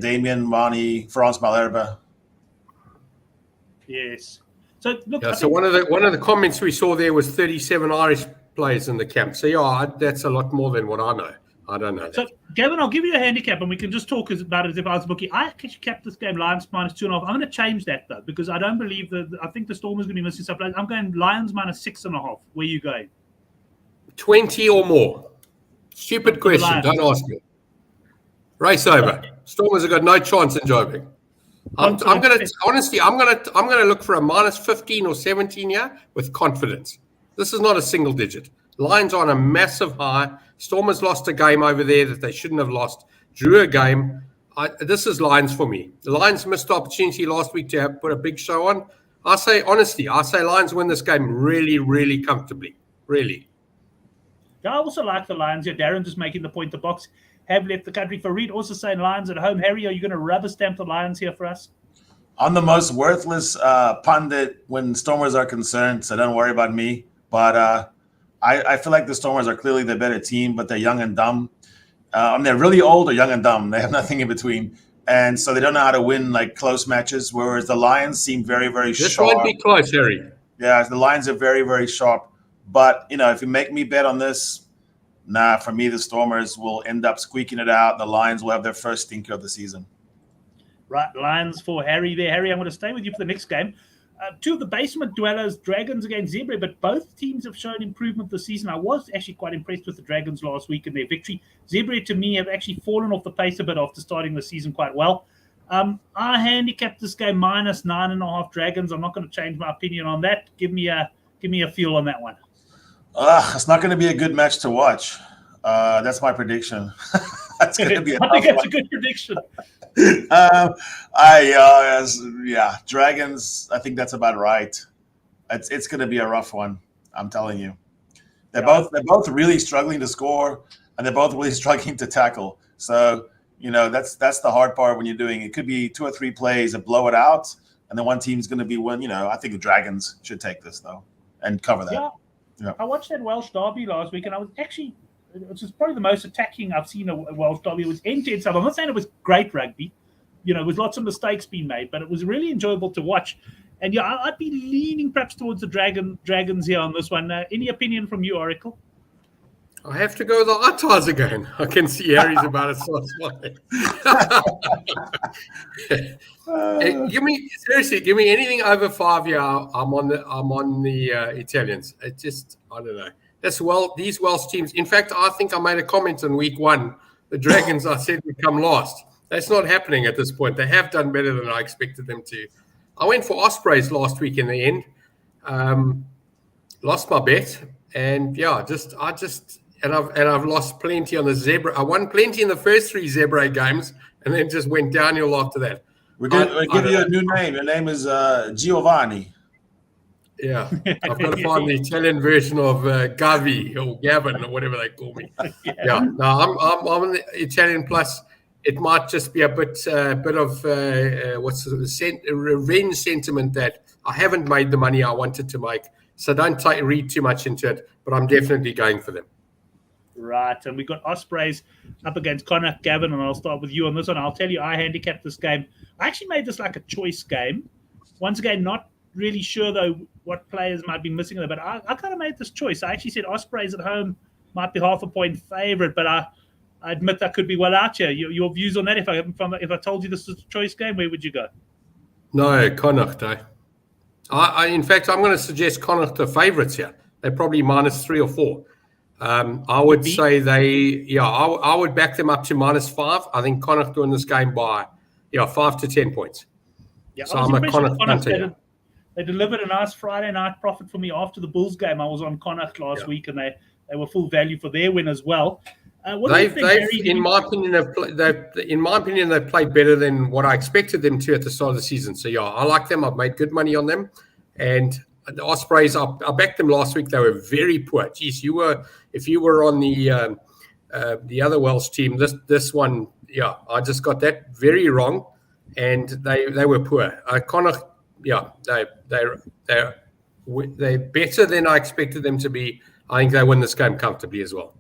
Damien, Mani, France Malherbe. Yes. So look. Yeah, so one of the comments we saw there was 37 Irish players in the camp. So that's a lot more than what I know. I don't know. So Gavin, I'll give you a handicap, and we can just talk about it as if I was a bookie. I actually capped this game Lions -2.5. I'm going to change that though because I don't believe I think the Stormers going to be missing some players. I'm going Lions -6.5. Where are you going? 20 or more. Stupid question. Don't ask me. Race over. Stormers have got no chance in jobbing. I'm going to look for a -15 or 17 here with confidence. This is not a single digit. Lions on a massive high. Stormers lost a game over there that they shouldn't have lost. Drew a game. This is Lions for me. The Lions missed the opportunity last week to put a big show on. I say Lions win this game really, really comfortably. Really. Yeah, I also like the Lions here. Darren just making the point the box have left the country. Fareed also saying Lions at home. Harry, are you going to rubber stamp the Lions here for us? I'm the most worthless pundit when Stormers are concerned, so don't worry about me. But I feel like the Stormers are clearly the better team, but they're young and dumb. They're really old or young and dumb. They have nothing in between. And so they don't know how to win like close matches, whereas the Lions seem very, very sharp. This won't be close, Harry. Yeah, the Lions are very, very sharp. But, if you make me bet on this, for me, the Stormers will end up squeaking it out. The Lions will have their first stinker of the season. Right, Lions for Harry there. Harry, I'm going to stay with you for the next game. Two of the basement dwellers, Dragons against Zebra, but both teams have shown improvement this season. I was actually quite impressed with the Dragons last week and their victory. Zebra, to me, have actually fallen off the pace a bit after starting the season quite well. I handicapped this game -9.5 Dragons. I'm not going to change my opinion on that. Give me a feel on that one. It's not going to be a good match to watch. That's my prediction. That's going to be I think that's a good prediction. Dragons. I think that's about right. It's going to be a rough one. I'm telling you. They're both really struggling to score, and they're both really struggling to tackle. So that's the hard part when you're doing. It could be 2 or 3 plays that blow it out, and then one team's going to be one. I think the Dragons should take this though and cover that. Yeah. I watched that Welsh derby last week, and I was actually. It was probably the most attacking I've seen a Welsh derby. It was end-to-end stuff. I'm not saying it was great rugby. With lots of mistakes being made, but it was really enjoyable to watch. And I'd be leaning perhaps towards the Dragons here on this one. Any opinion from you, Oracle? I have to go with the Otters again. I can see Harry's about to start smiling. Give me anything over 5 here. I'm on the Italians. It just I don't know. These Welsh teams. In fact, I think I made a comment on week 1. The Dragons, I said, would come last. That's not happening at this point. They have done better than I expected them to. I went for Ospreys last week in the end. Lost my bet, and I've lost plenty on the Zebra. I won plenty in the first 3 Zebra games, and then just went downhill after that. We'll give you a new name. Your name is Giovanni. Yeah, I've got to find the Italian version of Gavi or Gavin or whatever they call me. I'm on the Italian plus. It might just be a bit of revenge sentiment that I haven't made the money I wanted to make. So don't read too much into it, but I'm definitely going for them. Right, and we've got Ospreys up against Connacht, Gavin, and I'll start with you on this one. I'll tell you, I handicapped this game. I actually made this like a choice game. Once again, not really sure, though, what players might be missing there, but I kind of made this choice. I actually said Ospreys at home might be half a point favourite, but I admit that could be well out here. Your views on that? If I told you this was a choice game, where would you go? No, Connacht. In fact, I'm going to suggest Connacht are favourites here. They're probably -3 or 4. I would say I would back them up to -5. I think Connacht win this game by 5 to 10 points. Yeah, so I'm a Connacht punter. They delivered a nice Friday night profit for me after the Bulls game. I was on Connacht last week, and they were full value for their win as well. In my opinion, they've played better than what I expected them to at the start of the season. So I like them. I've made good money on them, and the Ospreys, I backed them last week. They were very poor. Geez, if you were on the other Welsh team, this one, I just got that very wrong, and they were poor. Connacht, they're better than I expected them to be. I think they win this game comfortably as well.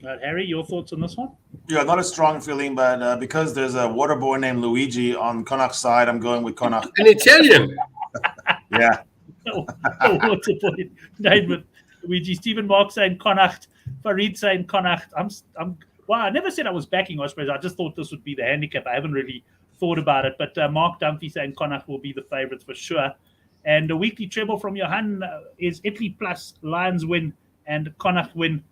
Right, Harry, your thoughts on this one? Yeah, not a strong feeling, but because there's a water boy named Luigi on Connacht's side, I'm going with Connacht. An Italian. Yeah. Water boy named with Luigi. Stephen Mark saying Connacht. Farid saying Connacht. Well, I never said I was backing Ospreys. I just thought this would be the handicap. I haven't really thought about it. But Mark Dunphy saying Connacht will be the favourites for sure. And a weekly treble from Johan is Italy plus Lions win and Connacht win.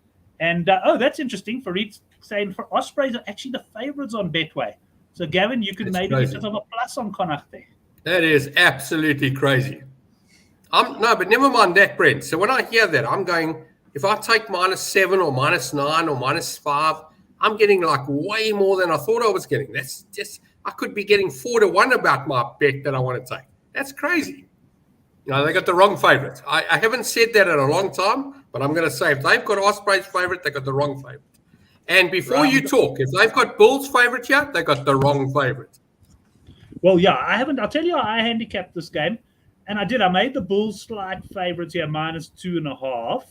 And, that's interesting. Farid saying for Ospreys are actually the favourites on Betway. So, Gavin, you could maybe get yourself a plus on Connacht there. That is absolutely crazy. No, but never mind that, Brent. So when I hear that, I'm going, if I take -7 or -9 or -5, I'm getting like way more than I thought I was getting. That's just, I could be getting 4 to 1 about my bet that I want to take. That's crazy. They got the wrong favourite. I haven't said that in a long time, but I'm going to say if they've got Osprey's favourite, they got the wrong favourite. And before you talk, if they've got Bulls' favourite here, they got the wrong favourite. Well, yeah, I haven't. I'll tell you how I handicapped this game, and I made the Bulls slight favourites here, -2.5.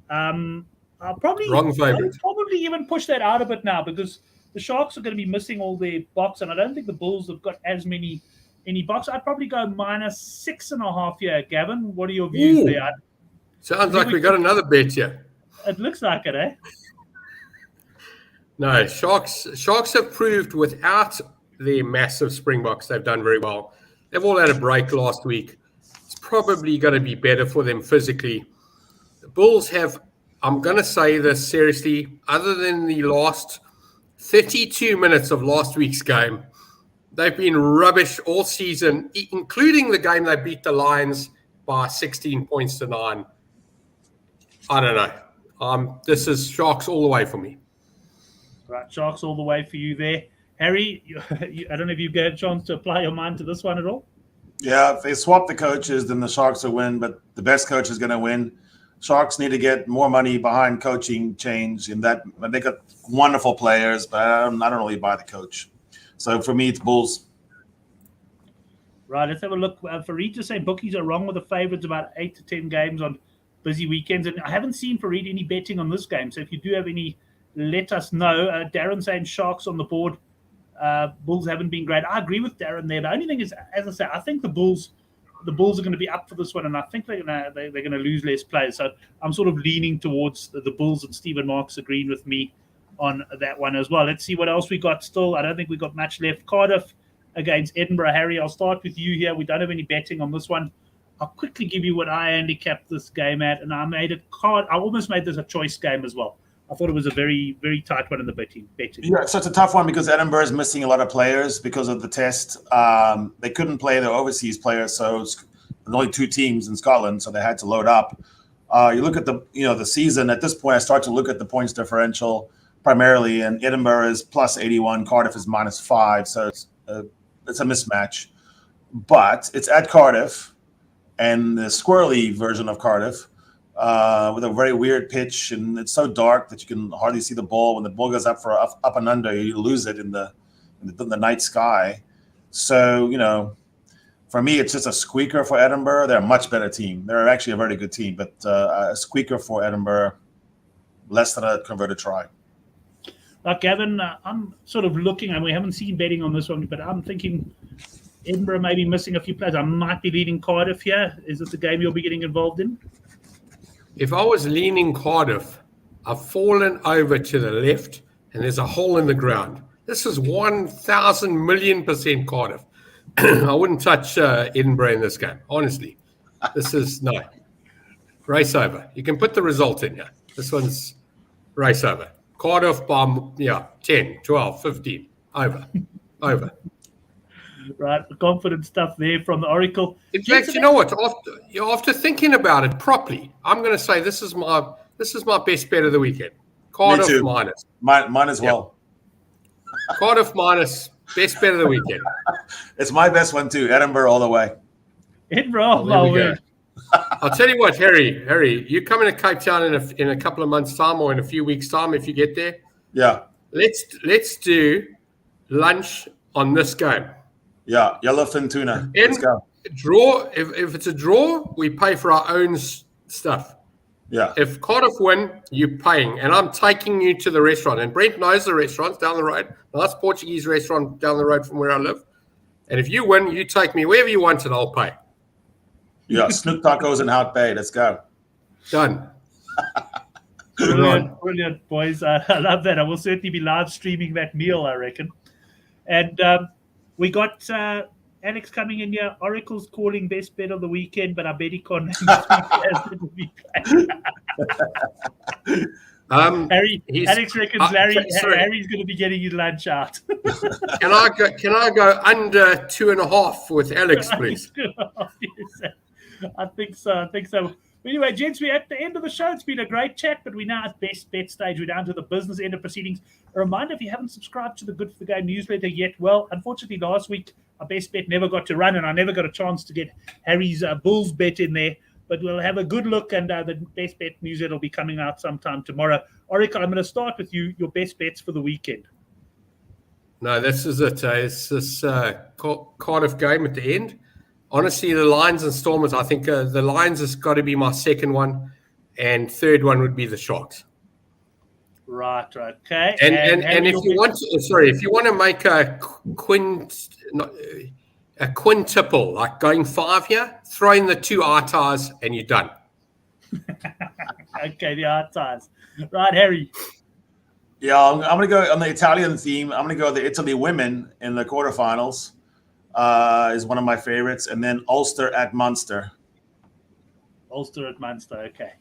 I'll probably even push that out a bit now because the Sharks are going to be missing all their box, and I don't think the Bulls have got as many box. I'd probably go -6.5 here, Gavin. What are your views there? Sounds like we got another bet here. It looks like it, eh? No, Sharks have proved without their massive Springboks, they've done very well. They've all had a break last week. It's probably going to be better for them physically. The Bulls have, I'm going to say this seriously, other than the last 32 minutes of last week's game, they've been rubbish all season, including the game they beat the Lions by 16 points to 9. I don't know. This is Sharks all the way for me. Right, Sharks all the way for you there. Harry, I don't know if you get a chance to apply your mind to this one at all. Yeah, if they swap the coaches, then the Sharks will win, but the best coach is going to win. Sharks need to get more money behind coaching change in that. They got wonderful players, but I don't really buy the coach. So for me, it's Bulls. Right, let's have a look. Farid just saying bookies are wrong with the favourites about 8 to 10 games on busy weekends. And I haven't seen Farid any betting on this game. So if you do have any, let us know. Darren saying Sharks on the board. Bulls haven't been great. I agree with Darren there. The only thing is, as I say, I think the Bulls are going to be up for this one, and I think they're going to lose less players. So I'm sort of leaning towards the Bulls, and Stephen Marks agreeing with me on that one as well. Let's see what else we got still. I don't think we got much left. Cardiff against Edinburgh. Harry, I'll start with you here. We don't have any betting on this one. I'll quickly give you what I handicapped this game at, and I almost made this a choice game as well. I thought it was a very, very tight one in the betting. Yeah, so it's a tough one because Edinburgh is missing a lot of players because of the test. They couldn't play their overseas players, so there's only 2 teams in Scotland, so they had to load up. You look at the season at this point. I start to look at the points differential primarily, and Edinburgh is plus 81, Cardiff is -5, so it's a mismatch. But it's at Cardiff, and the squirrely version of Cardiff. With a very weird pitch, and it's so dark that you can hardly see the ball. When the ball goes up and under, you lose it in the night sky. So for me, it's just a squeaker for Edinburgh. They're a much better team. They're actually a very good team, but a squeaker for Edinburgh, less than a converted try. Gavin, I'm sort of looking, and we haven't seen betting on this one, but I'm thinking Edinburgh may be missing a few players. I might be leading Cardiff here. Is this a game you'll be getting involved in? If I was leaning Cardiff, I've fallen over to the left and there's a hole in the ground. This is 1,000,000,000% Cardiff. I wouldn't touch Edinburgh in this game, honestly. This is no. Race over. You can put the result in here. This one's race over. Cardiff by 10, 12, 15. Over. Right, confident stuff there from the Oracle. In fact, you know what? After thinking about it properly, I'm going to say this is my best bet of the weekend. Cardiff minus. Mine as well. Cardiff minus, best bet of the weekend. It's my best one too. Edinburgh all the way. Edinburgh, I'll tell you what, Harry, you coming to Cape Town in a couple of months' time or in a few weeks' time if you get there. Yeah. Let's do lunch on this game. Yeah, yellowfin tuna. Let's go. Draw. If it's a draw, we pay for our own stuff. Yeah. If Cardiff win, you're paying, and I'm taking you to the restaurant. And Brent knows the restaurant's down the road. Nice Portuguese restaurant down the road from where I live. And if you win, you take me wherever you want, and I'll pay. Yeah, snook tacos in Hout Bay. Let's go. Done. Brilliant, boys. I love that. I will certainly be live streaming that meal, I reckon. And we got Alex coming in here. Oracle's calling best bet of the weekend, but I bet he can't. Alex reckons Harry's going to be getting his lunch out. Can I go under 2.5 with Alex, please? I think so. Anyway, gents, we're at the end of the show. It's been a great chat, but we're now at best bet stage. We're down to the business end of proceedings. A reminder, if you haven't subscribed to the Good for the Game newsletter yet, well, unfortunately, last week, our best bet never got to run, and I never got a chance to get Harry's Bulls bet in there. But we'll have a good look, and the best bet newsletter will be coming out sometime tomorrow. Oracle, I'm going to start with you, your best bets for the weekend. No, this is it. It's this Cardiff game at the end. Honestly, the Lions and Stormers, I think the Lions has got to be my second one, and third one would be the Sharks. Right, okay. And if you want to make a quintuple, like going 5 here, throw in the 2 Artars and you're done. Okay, the Artars. Right, Harry. Yeah, I'm going to go on the Italian theme. I'm going to go the Italy women in the quarterfinals. Is one of my favorites. And then Ulster at Munster. Ulster at Munster, okay.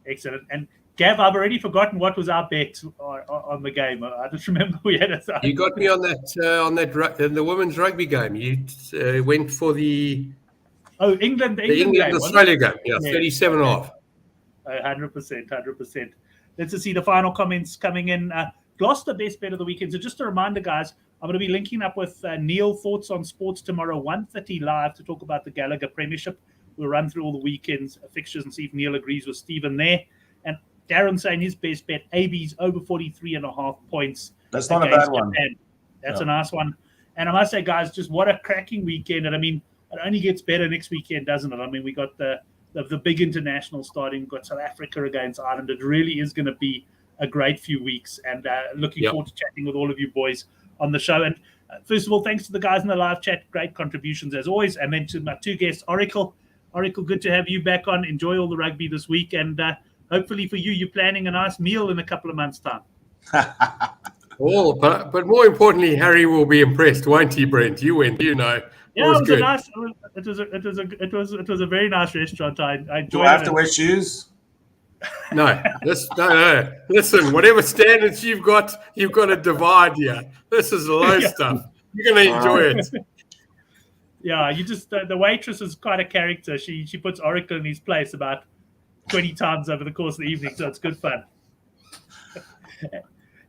Excellent. And Gav, I've already forgotten what was our bet on the game. I just remember we had a... You got me on that in the women's rugby game. You went for the... Oh, the England Australia game. Yeah, 37.5. 100%. Let's just see the final comments coming in. Gloucester best bet of the weekend. So just a reminder, guys, I'm going to be linking up with Neil, Thoughts on Sports, tomorrow, 1:30 live, to talk about the Gallagher Premiership. We'll run through all the weekend's fixtures and see if Neil agrees with Stephen there. And Darren saying his best bet, AB's over 43.5 points. That's not a bad one. That's a nice one. And I must say, guys, just what a cracking weekend. And I mean, it only gets better next weekend, doesn't it? I mean, we got the big international starting. We've got South Africa against Ireland. It really is going to be a great few weeks. And looking forward to chatting with all of you boys on the show. And first of all, thanks to the guys in the live chat. Great contributions as always. And then to my 2 guests, Oracle, good to have you back on. Enjoy all the rugby this week. And hopefully for you, you're planning a nice meal in a couple of months' time. But more importantly, Harry will be impressed, won't he, Brent? You went, Yeah, it was a very nice restaurant. I enjoyed it. Do I have to wear shoes? No. Listen, whatever standards you've got to divide here. This is low stuff. You're going to enjoy it. Yeah, you just the waitress is quite a character. She puts Oracle in his place about 20 times over the course of the evening, so it's good fun.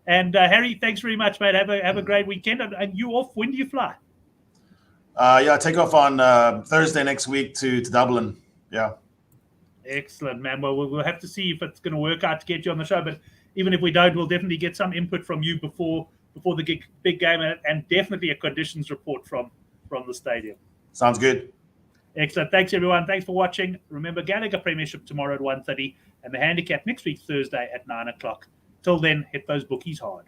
And Harry, thanks very much, mate. Have a great weekend. And you off? When do you fly? I take off on Thursday next week to Dublin. Yeah. Excellent, man. Well, we'll have to see if it's going to work out to get you on the show. But even if we don't, we'll definitely get some input from you before the big game, and definitely a conditions report from the stadium. Sounds good. Excellent. Thanks, everyone. Thanks for watching. Remember, Gallagher Premiership tomorrow at 1:30 and the Handicap next week, Thursday at 9 o'clock. Till then, hit those bookies hard.